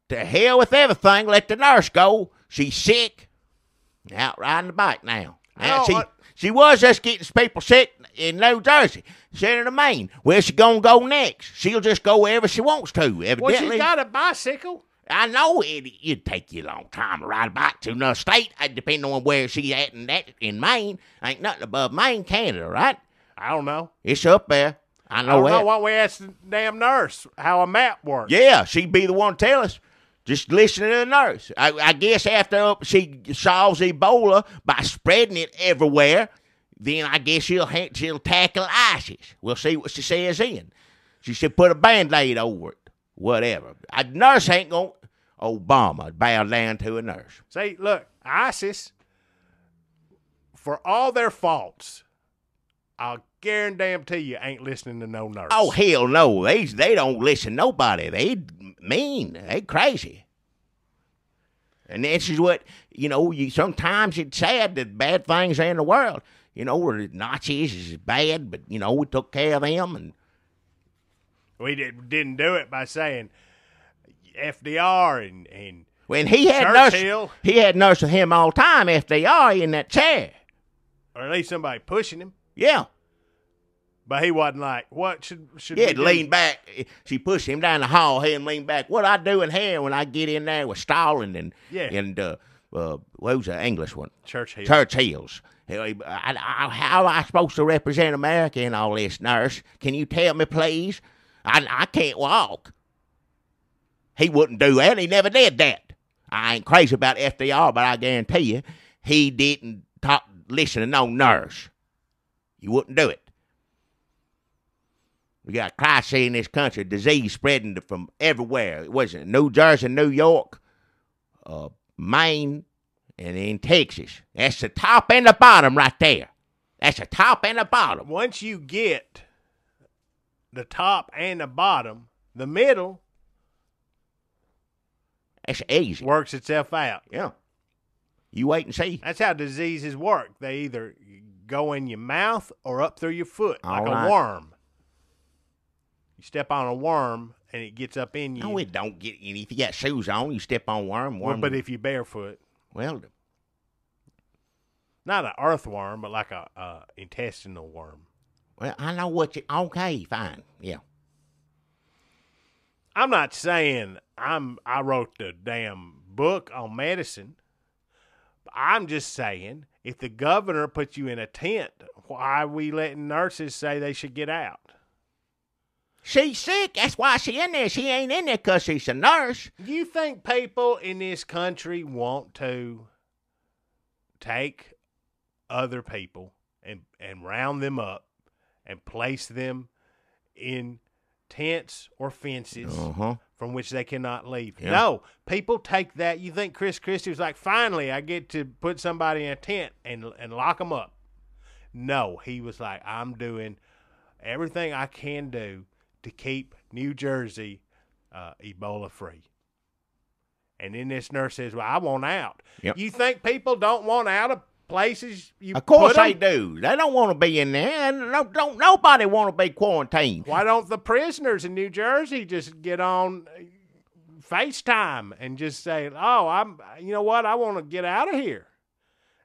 hell with everything. Let the nurse go. She's sick. Out riding the bike now. She was just getting people sick in New Jersey, Senator Maine. Where's she going to go next? She'll just go wherever she wants to, evidently. Well, she got a bicycle. I know it'd take you a long time to ride a bike to another state, depending on where she's at in Maine. Ain't nothing above Maine, Canada, right? I don't know. It's up there. I don't know why we asked the damn nurse how a map works. Yeah, she'd be the one to tell us. Just listen to the nurse. I guess after she solves Ebola by spreading it everywhere, then I guess she'll tackle ISIS. We'll see what she says then. She should put a Band-Aid over it. Whatever. A nurse ain't going to... Obama bow down to a nurse. See, look, ISIS, for all their faults, I'll guarantee you ain't listening to no nurse. Oh, hell no. They don't listen to nobody. They mean. They crazy. And this is what, sometimes it's sad that bad things are in the world. Where the Nazis is bad, but, we took care of them. And we didn't do it by saying FDR and when he had nurse with him all the time, FDR, in that chair. Or at least somebody pushing him. Yeah. But he wasn't like, what should we do? Lean back. She pushed him down the hall here and lean back. What I do in here when I get in there with Stalin and what was the English one? Churchill. How am I supposed to represent America in all this, nurse? Can you tell me, please? I can't walk. He wouldn't do that. He never did that. I ain't crazy about FDR, but I guarantee you, he didn't listen to no nurse. You wouldn't do it. We got a crisis in this country, disease spreading from everywhere. It wasn't New Jersey, New York, Maine, and in Texas. That's the top and the bottom right there. That's the top and the bottom. Once you get the top and the bottom, the middle, that's easy. Works itself out. Yeah. You wait and see. That's how diseases work. They either go in your mouth or up through your foot, like a worm. You step on a worm and it gets up in you. No, it don't get any. If you got shoes on, you step on worm. Well, but if you're barefoot. Well, Not an earthworm, but like a intestinal worm. Well, I know what you. Okay, fine. Yeah. I'm not saying I wrote the damn book on medicine. I'm just saying, if the governor puts you in a tent, why are we letting nurses say they should get out? She's sick. That's why she in there. She ain't in there because she's a nurse. You think people in this country want to take other people and round them up and place them in tents or fences from which they cannot leave? Yeah. No, people take that. You think Chris Christie was like, finally, I get to put somebody in a tent and lock them up. No, he was like, I'm doing everything I can do to keep New Jersey Ebola free. And then this nurse says, well, I want out. Yep. You think people don't want out of places you Of course they do. They don't want to be in there. And don't nobody want to be quarantined. Why don't the prisoners in New Jersey just get on FaceTime and just say, oh, you know what, I want to get out of here?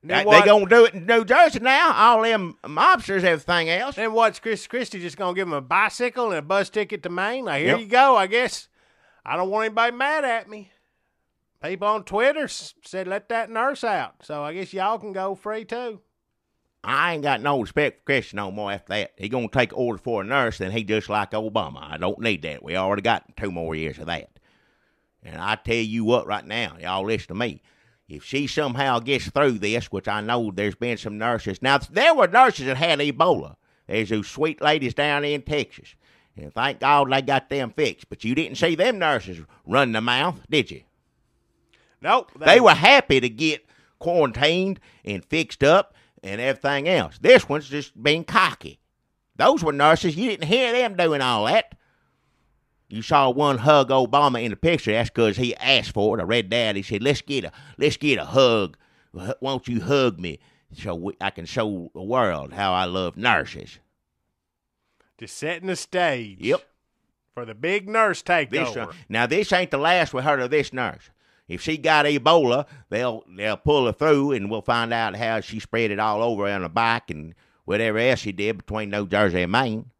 They going to do it in New Jersey now, all them mobsters, everything else. Then what's Chris Christie just going to give them a bicycle and a bus ticket to Maine? Like, here you go, I guess. I don't want anybody mad at me. People on Twitter said, let that nurse out. So I guess y'all can go free, too. I ain't got no respect for Christie no more after that. He going to take orders for a nurse, then he just like Obama. I don't need that. We already got 2 more years of that. And I tell you what right now, y'all listen to me. If she somehow gets through this, which I know there's been some nurses. Now, there were nurses that had Ebola. There's those sweet ladies down there in Texas. And thank God they got them fixed. But you didn't see them nurses run the mouth, did you? Nope. They were happy to get quarantined and fixed up and everything else. This one's just being cocky. Those were nurses. You didn't hear them doing all that. You saw one hug Obama in the picture. That's because he asked for it. I read that. He said, let's get a hug. Why don't you hug me so I can show the world how I love nurses. Just setting the stage. Yep. For the big nurse takeover. Now, this ain't the last we heard of this nurse. If she got Ebola, they'll pull her through, and we'll find out how she spread it all over on her bike and whatever else she did between New Jersey and Maine.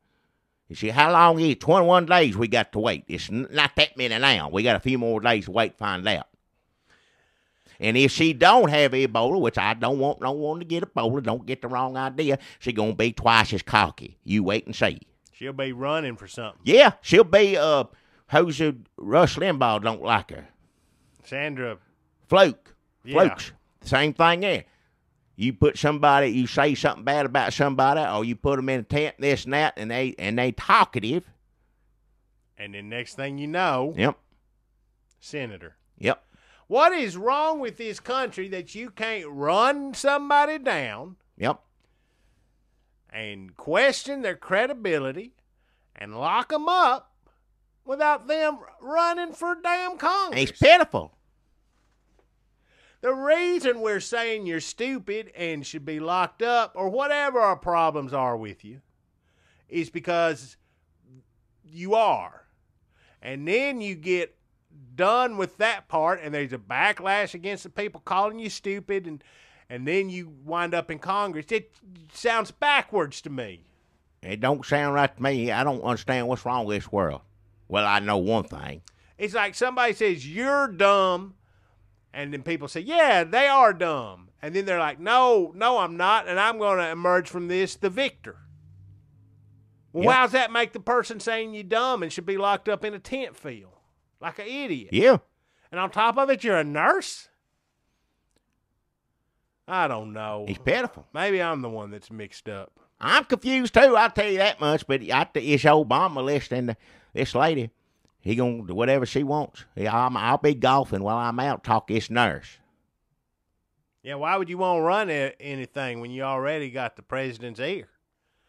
You see, how long is it? 21 days we got to wait. It's not that many now. We got a few more days to wait to find out. And if she don't have Ebola, which I don't want no one to get Ebola, don't get the wrong idea, she's going to be twice as cocky. You wait and see. She'll be running for something. Yeah, she'll be, Rush Limbaugh don't like her. Sandra. Fluke. Yeah. Flukes. Same thing there. You put somebody, you say something bad about somebody, or you put them in a tent, this and that, and they talkative. And then next thing you know, yep, senator. Yep. What is wrong with this country that you can't run somebody down? Yep. And question their credibility and lock them up without them running for damn Congress? It's pitiful. The reason we're saying you're stupid and should be locked up or whatever our problems are with you is because you are. And then you get done with that part and there's a backlash against the people calling you stupid and then you wind up in Congress. It sounds backwards to me. It don't sound right to me. I don't understand what's wrong with this world. Well, I know one thing. It's like somebody says, you're dumb. And then people say, yeah, they are dumb. And then they're like, no, I'm not, and I'm going to emerge from this the victor. Well, How does that make the person saying you're dumb and should be locked up in a tent feel? Like an idiot. Yeah. And on top of it, you're a nurse? I don't know. It's pitiful. Maybe I'm the one that's mixed up. I'm confused, too, I'll tell you that much, but it's Obama listening to this lady. He gonna do whatever she wants. I'll be golfing while I'm out, talk this nurse. Yeah, why would you want to run anything when you already got the president's ear?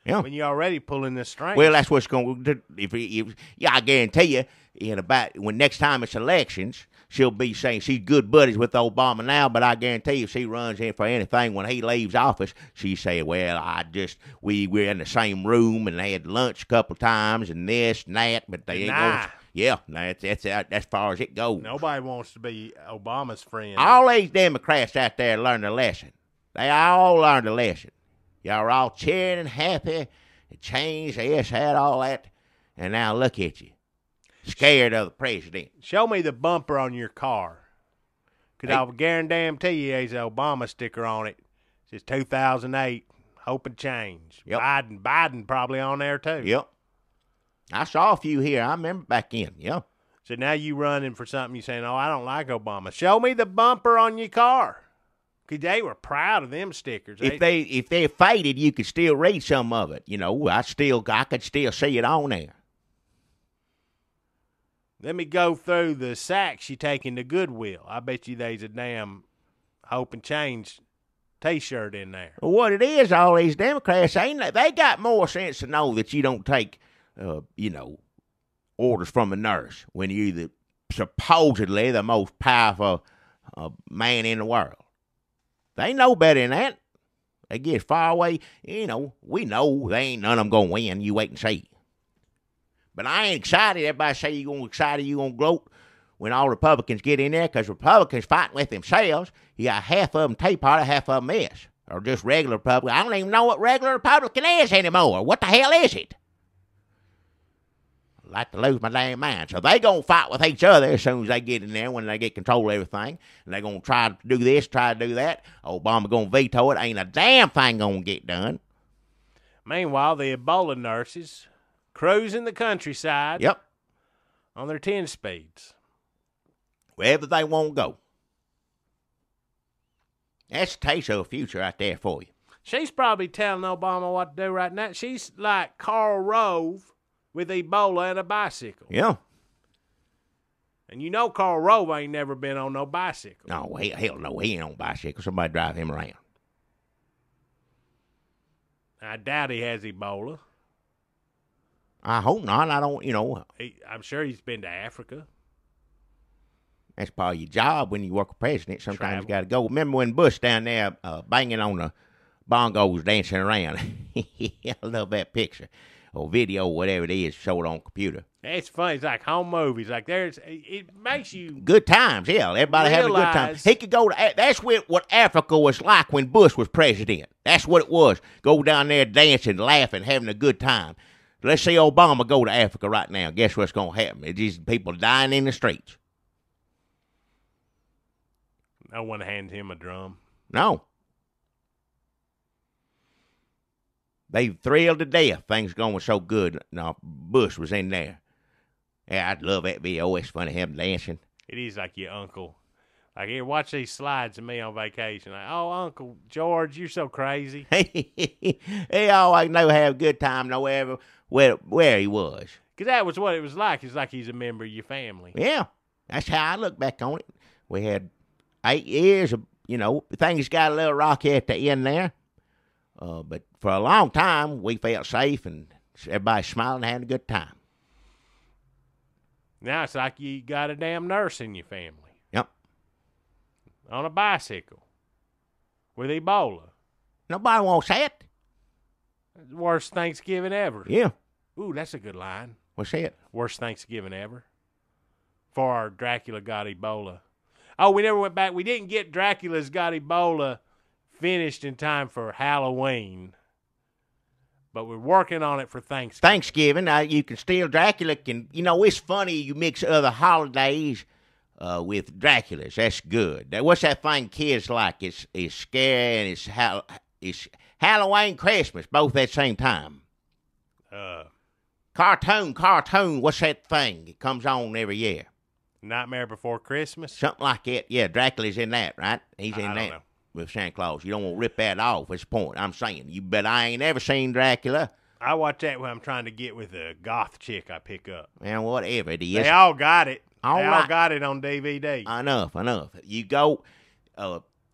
Yeah. When you're already pulling the strings. Well, that's what's going to do. I guarantee you, when next time it's elections, she'll be saying she's good buddies with Obama now, but I guarantee you if she runs in for anything when he leaves office, she say, well, we're in the same room and they had lunch a couple of times and this and that, but they ain't going to. Yeah, that's as far as it goes. Nobody wants to be Obama's friend. All these Democrats out there learn a lesson. They all learned a lesson. Y'all were all cheering and happy. It changed, yes, had all that. And now look at you. Scared of the president. Show me the bumper on your car. Because Hey. I'll guarantee you there's an Obama sticker on it. It says 2008, hope and change. Yep. Biden probably on there too. Yep. I saw a few here. I remember back in. Yep. So now you running for something, you saying, oh, I don't like Obama. Show me the bumper on your car. Because they were proud of them stickers. If they're faded, you could still read some of it. You know, I could still see it on there. Let me go through the sacks you take into Goodwill. I bet you there's a damn hope and change T-shirt in there. Well, what it is, all these Democrats, they got more sense to know that you don't take, orders from a nurse when you're supposedly the most powerful man in the world. They know better than that. They get far away. We know they ain't none of them going to win. You wait and see. But I ain't excited. Everybody say you're going to excited, you're going to gloat when all Republicans get in there, because Republicans fighting with themselves. You got half of them Tea Party, half of them is. Or just regular Republican. I don't even know what regular Republican is anymore. What the hell is it? I like to lose my damn mind. So they going to fight with each other as soon as they get in there, when they get control of everything. And they're going to try to do this, try to do that. Obama going to veto it. Ain't a damn thing going to get done. Meanwhile, the Ebola nurses cruising the countryside Yep. on their 10 speeds. Wherever they want to go. That's a taste of the future right there for you. She's probably telling Obama what to do right now. She's like Karl Rove with Ebola and a bicycle. Yeah. And you know Karl Rove ain't never been on no bicycle. No, hell no, he ain't on a bicycle. Somebody drive him around. I doubt he has Ebola. I hope not. I don't, I'm sure he's been to Africa. that's part of your job when you work for president. Sometimes Travel. you got to go. Remember when Bush down there banging on the bongos, dancing around? I love that picture. Or video, whatever it is, showed on computer. It's funny. It's like home movies. Like it makes you Good times, yeah. Everybody having a good time. Realize- He could go to, that's what Africa was like when Bush was president. That's what it was. Go down there dancing, laughing, having a good time. Let's see Obama go to Africa right now. Guess what's going to happen? It's just people dying in the streets. no one hands him a drum. No. They thrilled to death. Things going so good. No, Bush was in there. Yeah, I'd love that video. It's funny him dancing. It is like your uncle. Like, here, watch these slides of me on vacation. Like, oh, Uncle George, you're so crazy. He always knew have a good time, no ever where he was. Because that was what it was like. It's like he's a member of your family. Yeah, that's how I look back on it. We had 8 years of, things got a little rocky at the end there. But for a long time, we felt safe and everybody smiling and having a good time. Now it's like you got a damn nurse in your family. Yep. On a bicycle. With Ebola. Nobody wants that. Worst Thanksgiving ever. Yeah. Ooh, that's a good line. What's that? Worst Thanksgiving ever. For our Dracula got Ebola. Oh, we never went back. We didn't get Dracula's got Ebola finished in time for Halloween. But we're working on it for Thanksgiving. Thanksgiving, you can still, Dracula can, it's funny you mix other holidays with Dracula's. That's good. What's that thing kids like? It's scary and it's Halloween, Christmas, both at the same time. Cartoon, what's that thing? It comes on every year. Nightmare Before Christmas? Something like that. Yeah, Dracula's in that, right? He's in I don't that know. with Santa Claus. You don't want to rip that off. That's the point. I'm saying. But I ain't ever seen Dracula. I watch that when I'm trying to get with a goth chick I pick up. And whatever it is. They all got it. All They all right. got it on DVD. Enough. You go.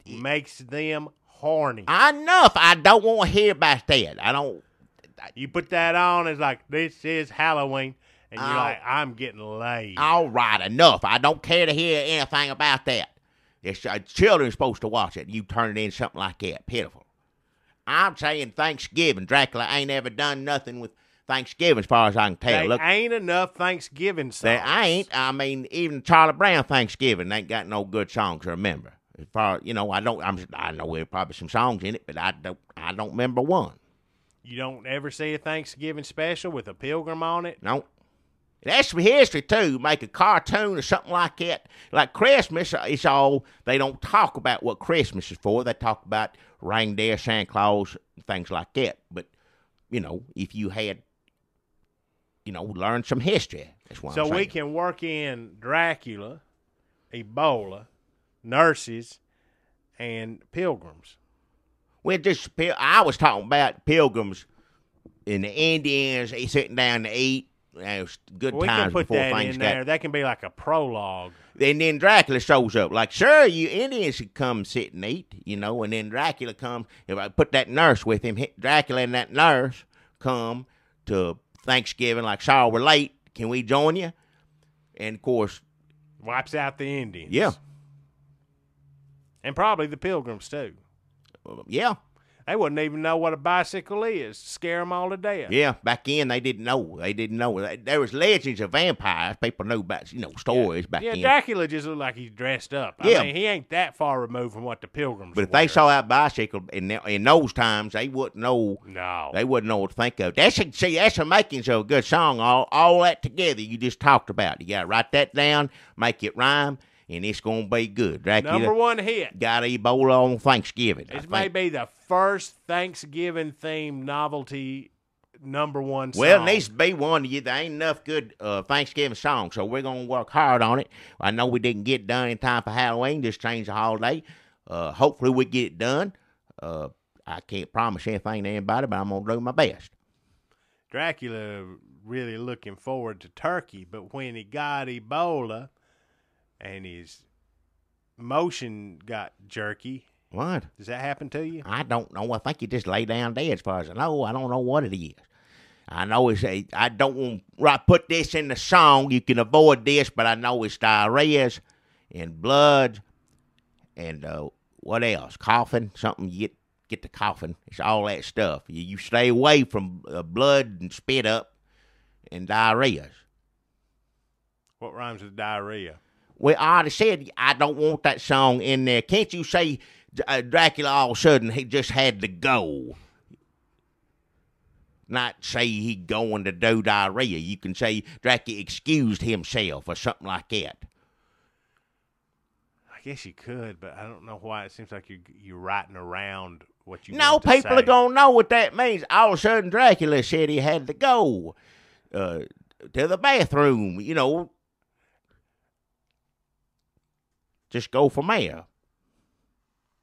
Makes them horny. Enough. I don't want to hear about that. I don't. You put that on, it's like, this is Halloween. And you're Oh. like, I'm getting laid. All right, enough. I don't care to hear anything about that. It's, children are supposed to watch it. You turn it in something like that. Pitiful. I'm saying Thanksgiving. Dracula ain't ever done nothing with Thanksgiving as far as I can tell. There Look, ain't enough Thanksgiving songs. there ain't. I mean, even Charlie Brown Thanksgiving ain't got no good songs to remember. As far I know there's probably some songs in it, but I don't remember one. You don't ever see a Thanksgiving special with a pilgrim on it? No. That's some history, too. Make a cartoon or something like that. Like Christmas, it's all, they don't talk about what Christmas is for. They talk about reindeer, Santa Claus, things like that. But, if you had, learned some history, that's what I'm saying. So we can work in Dracula, Ebola, nurses, and pilgrims. Well, I was talking about pilgrims and the Indians sitting down to eat. It was good We times can put before that things in got. there. That can be like a prologue. And then Dracula shows up. Like, sure, you Indians could come sit and eat, and then Dracula comes. If I put that nurse with him, Dracula and that nurse come to Thanksgiving, like, sorry, we're late. Can we join you? And, of course, Wipes out the Indians. yeah. And probably the pilgrims, too. Yeah. They wouldn't even know what a bicycle is. Scare them all to death. Yeah, back then they didn't know. There was legends of vampires. People knew about, stories back then. Yeah, Dracula just looked like he's dressed up. Yeah. I mean, he ain't that far removed from what the pilgrims But if were. they saw that bicycle in those times, they wouldn't know. No. They wouldn't know what to think of. That's the makings of a good song. All that together you just talked about. You got to write that down, make it rhyme, and it's going to be good. Dracula Number one hit. got Ebola on Thanksgiving. It may be the first Thanksgiving-themed novelty number one song. Well, it needs to be one. There ain't enough good Thanksgiving songs, so we're going to work hard on it. I know we didn't get it done in time for Halloween. Just changed the holiday. Hopefully we get it done. I can't promise anything to anybody, but I'm going to do my best. Dracula really looking forward to turkey, but when he got Ebola and his motion got jerky. What? Does that happen to you? I don't know. I think he just lay down dead as far as I know. I don't know what it is. I know I don't want to put this in the song. You can avoid this, but I know it's diarrhea and blood and what else? Coughing, something you get the coughing. It's all that stuff. You stay away from blood and spit up and diarrhea. What rhymes with diarrhea? Well, I already said I don't want that song in there. Can't you say Dracula all of a sudden he just had to go? Not say he going to do diarrhea. You can say Dracula excused himself or something like that. I guess you could, but I don't know why. It seems like you're writing around what you No, want to people say. are going to know what that means. All of a sudden Dracula said he had to go to the bathroom, Just go from there.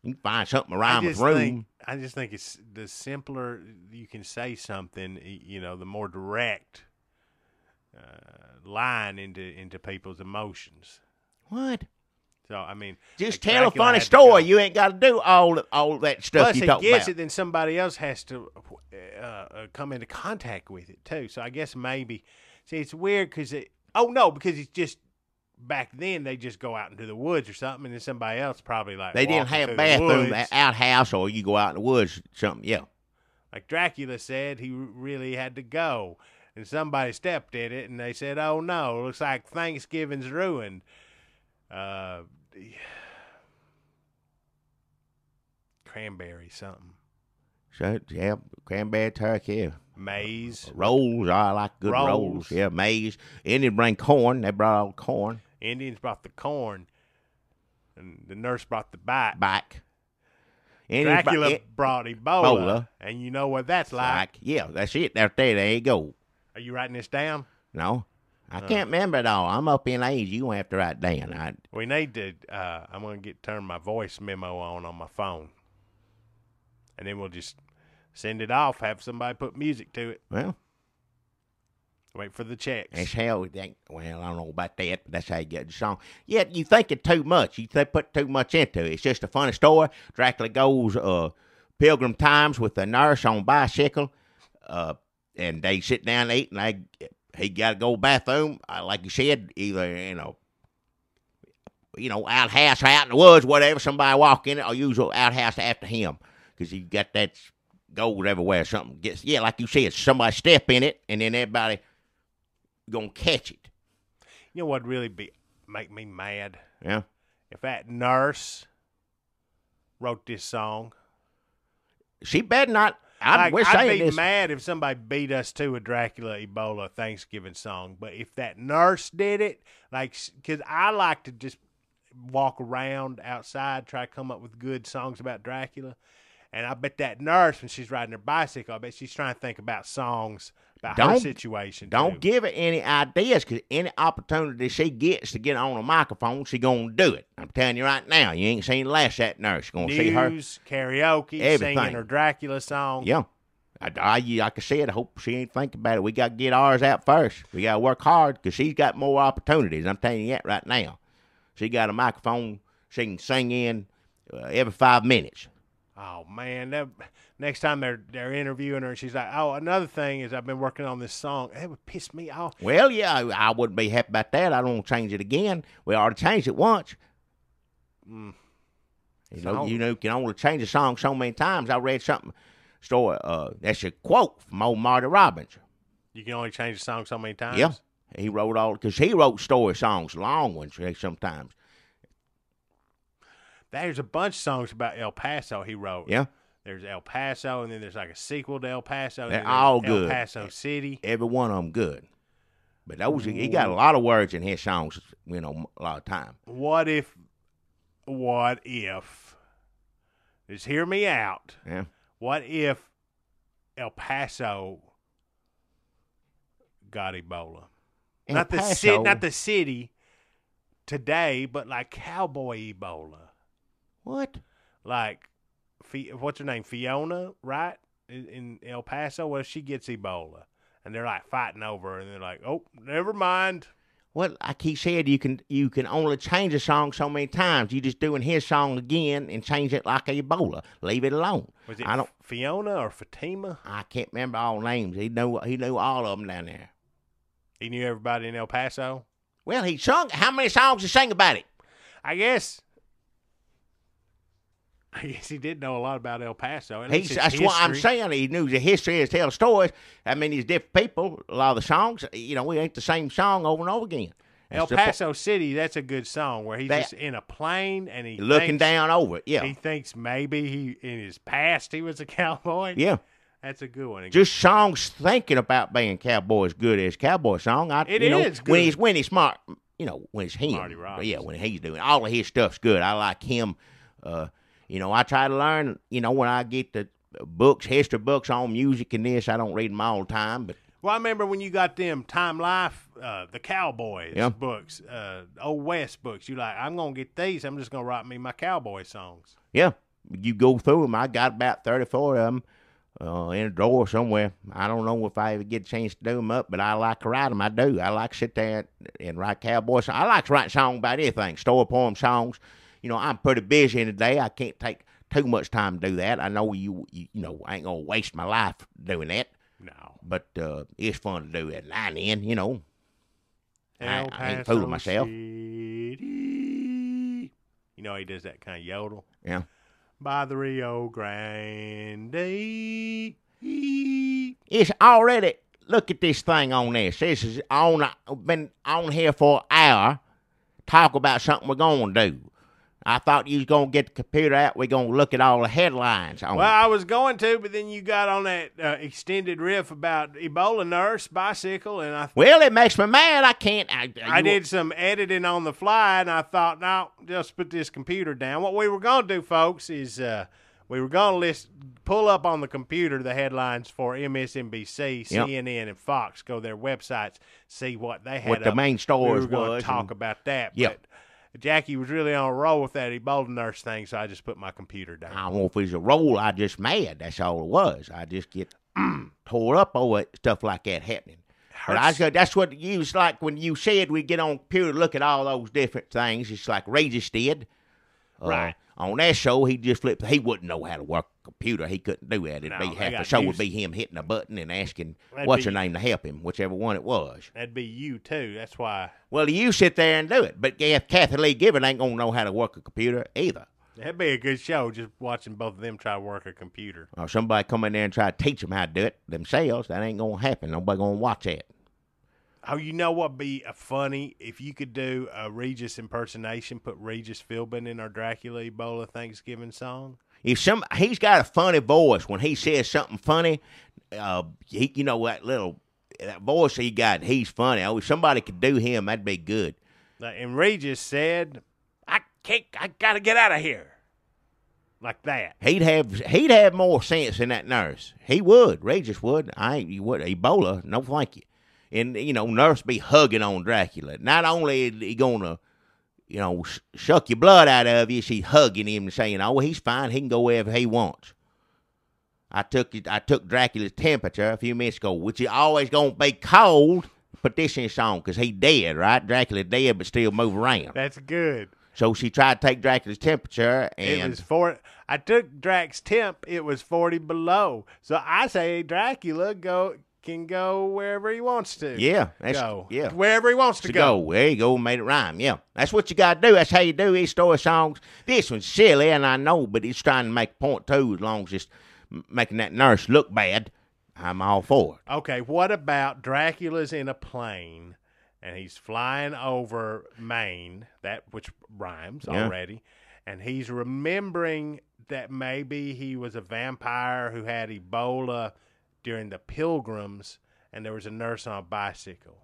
You can find something around with room. I just think it's the simpler you can say something, the more direct line into people's emotions. What? So, I mean, Just like tell a Dracula funny had to story. go. You ain't got to do all that stuff Plus, you he talk gets about. it, then somebody else has to come into contact with it, too. So I guess maybe, see, it's weird because it's just, back then they just go out into the woods or something, and then somebody else probably like They didn't walking have through bathroom, the woods. outhouse, or you go out in the woods, something. Yeah. Like Dracula said, he really had to go, and somebody stepped in it, and they said, "Oh no, looks like Thanksgiving's ruined." Cranberry something. So yeah, cranberry turkey. Maize. Rolls, I like good rolls. Yeah, maize. Indians bring corn. They brought all corn. Indians brought the corn, and the nurse brought the bite. Back. Dracula brought Ebola, and you know what that's like. Yeah, that's it. There you go. Are you writing this down? No, I can't remember it all. I'm up in age. You won't have to write down. We need to. I'm going to turn my voice memo on my phone, and then we'll just send it off. Have somebody put music to it. Well, wait for the checks. that's how. Well, I don't know about that, but that's how you get the song. Yeah, you think it too much. You put too much into it. It's just a funny story. Dracula goes pilgrim times with a nurse on a bicycle, and they sit down and eat, and he got to go to the bathroom. Like you said, either outhouse out in the woods, whatever. Somebody walk in it, or use outhouse after him, because you got that gold everywhere. Something gets like you said, somebody step in it, and then everybody gonna catch it. You know what really make me mad? Yeah. If that nurse wrote this song. She better not. I'd saying be this. mad if somebody beat us to a Dracula Ebola Thanksgiving song. But if that nurse did it, because I like to just walk around outside, try to come up with good songs about Dracula. And I bet that nurse, when she's riding her bicycle, I bet she's trying to think about songs about her situation. Don't give her any ideas, because any opportunity she gets to get on a microphone, she going to do it. I'm telling you right now, you ain't seen the last of that nurse. You're going to see her. News, karaoke, everything. singing her Dracula song. Yeah. Like I said, I hope she ain't thinking about it. We got to get ours out first. We got to work hard, because she's got more opportunities. I'm telling you that right now. She got a microphone she can sing in every 5 minutes. Oh, man. Next time they're interviewing her, and she's like, oh, another thing is I've been working on this song. It would piss me off. Well, yeah, I wouldn't be happy about that. I don't want to change it again. We already changed it once. You know, you can only change a song so many times. I read story. That's a quote from old Marty Robbins. You can only change a song so many times? Yeah. He wrote story songs, long ones sometimes. There's a bunch of songs about El Paso he wrote. Yeah. There's El Paso, and then there's like a sequel to El Paso. They're all good. El Paso City. Every one of them good. But he got a lot of words in his songs, a lot of time. What if, just hear me out. Yeah. What if El Paso got Ebola? Not the city today, but like cowboy Ebola. What? Like, what's her name? Fiona, right? In El Paso. What if she gets Ebola? And they're like fighting over her, and they're like, oh, never mind. Well, like he said, you can only change a song so many times. You just doing his song again and change it like Ebola. Leave it alone. Was it Fiona or Fatima? I can't remember all names. He knew all of them down there. He knew everybody in El Paso? Well, he sung. How many songs he sang about it? I guess he did know a lot about El Paso. That's what I'm saying. He knew the history and tell stories. I mean, he's different people. A lot of the songs, we ain't the same song over and over again. El Paso City, that's a good song where he's just in a plane and he's looking down over it. Yeah, he thinks maybe in his past he was a cowboy. Yeah, that's a good one. Just songs thinking about being cowboy is good as cowboy song. It is good. When he's smart. When it's him. Marty Robbins. Yeah, when he's doing all of his stuff's good. I like him. I try to learn. When I get the history books on music and this, I don't read them all the time. But I remember when you got them Time Life, the Cowboys books, Old West books. You like, I'm gonna get these. I'm just gonna write me my cowboy songs. Yeah, you go through them. I got about 34 of them in a drawer somewhere. I don't know if I ever get a chance to do them up, but I like to write them. I do. I like to sit there and write cowboy songs. I like to write songs about anything, story poem songs. I'm pretty busy in the day. I can't take too much time to do that. I know you I ain't gonna waste my life doing that. No. But it's fun to do it now and then, I ain't Paso fooling myself. City. He does that kind of yodel. Yeah. By the Rio Grande. It's already, look at this thing on this. This is been on here for an hour. Talk about something we're going to do. I thought you was going to get the computer out. We're going to look at all the headlines on it. I was going to, but then you got on that extended riff about Ebola nurse, bicycle, and Well, it makes me mad. I can't. I did some editing on the fly, and I thought, no, just put this computer down. What we were going to do, folks, is we were going to pull up on the computer the headlines for MSNBC, CNN, and Fox. Go to their websites, see what they had. What the main stories we were going to talk about that. Yep. But Jackie was really on a roll with that Ebola nurse thing, so I just put my computer down. I don't know if it was a roll. I just mad. That's all it was. I just get tore up over stuff like that happening. But that's what it was like when you said we get on the computer to look at all those different things. It's like Regis did. Right. On that show, he just flipped. He wouldn't know how to work a computer. He couldn't do that. Half the show would be him hitting a button and asking what's her name to help him, whichever one it was. That'd be you, too. That's why. Well, you sit there and do it. But if Kathy Lee Gibbon ain't going to know how to work a computer either. That'd be a good show, just watching both of them try to work a computer. Or somebody come in there and try to teach them how to do it themselves. That ain't going to happen. Nobody going to watch that. Oh, you know what'd be funny? If you could do a Regis impersonation, put Regis Philbin in our Dracula Ebola Thanksgiving song. He's got a funny voice. When he says something funny, you know that voice he got. He's funny. Oh, if somebody could do him, that'd be good. And Regis said, I gotta get out of here. Like that. He'd have more sense than that nurse. He would. Regis would. You would. Ebola, no thank you. And, nurse be hugging on Dracula. Not only is he going to, suck your blood out of you, she's hugging him and saying, oh, he's fine. He can go wherever he wants. I took Dracula's temperature a few minutes ago, which is always going to be cold. Put this in a song because he dead, right? Dracula dead, but still move around. That's good. So she tried to take Dracula's temperature, and it was I took Drac's temp. It was 40 below. So I say Dracula can go wherever he wants to. Yeah, wherever he wants to go. There you go, made it rhyme. Yeah, that's what you got to do. That's how you do these story songs. This one's silly, and I know, but it's trying to make a point too. As long as it's making that nurse look bad, I'm all for it. Okay, what about Dracula's in a plane? And he's flying over Maine, which rhymes already, and he's remembering that maybe he was a vampire who had Ebola during the Pilgrims, and there was a nurse on a bicycle.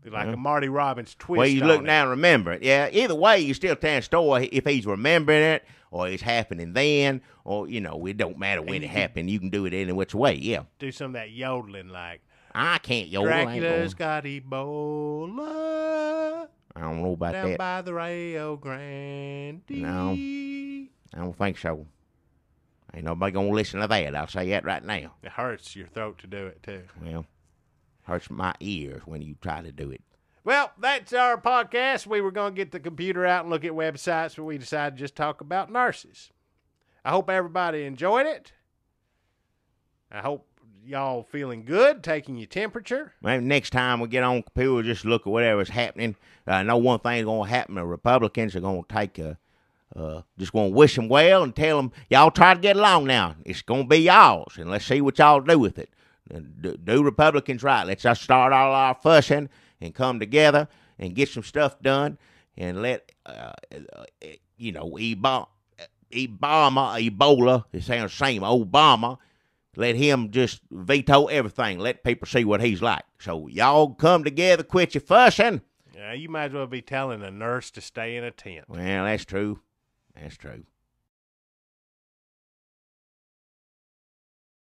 Like a Marty Robbins twist. Well, you look now and remember it. Yeah, either way, you still tell a story if he's remembering it or it's happening then, or, it don't matter when it happened. You can do it any which way, yeah. Do some of that yodeling like, I can't yodel. Dracula's got Ebola. I don't know about down that. By the Rio Grande. No, I don't think so. Ain't nobody gonna listen to that. I'll say that right now. It hurts your throat to do it too. Well, hurts my ears when you try to do it. Well, that's our podcast. We were gonna get the computer out and look at websites, but we decided to just talk about nurses. I hope everybody enjoyed it. I hope y'all feeling good, taking your temperature. Maybe next time we get on computer, just look at whatever's happening. I know one thing's going to happen. The Republicans are going to take just going to wish them well and tell them, y'all try to get along now. It's going to be y'all's, and let's see what y'all do with it. Do Republicans right. Let's just start all our fussing and come together and get some stuff done and let, Ebola, it sounds the same, Obama, let him just veto everything. Let people see what he's like. So y'all come together, quit your fussing. Yeah, you might as well be telling a nurse to stay in a tent. Well, that's true. That's true.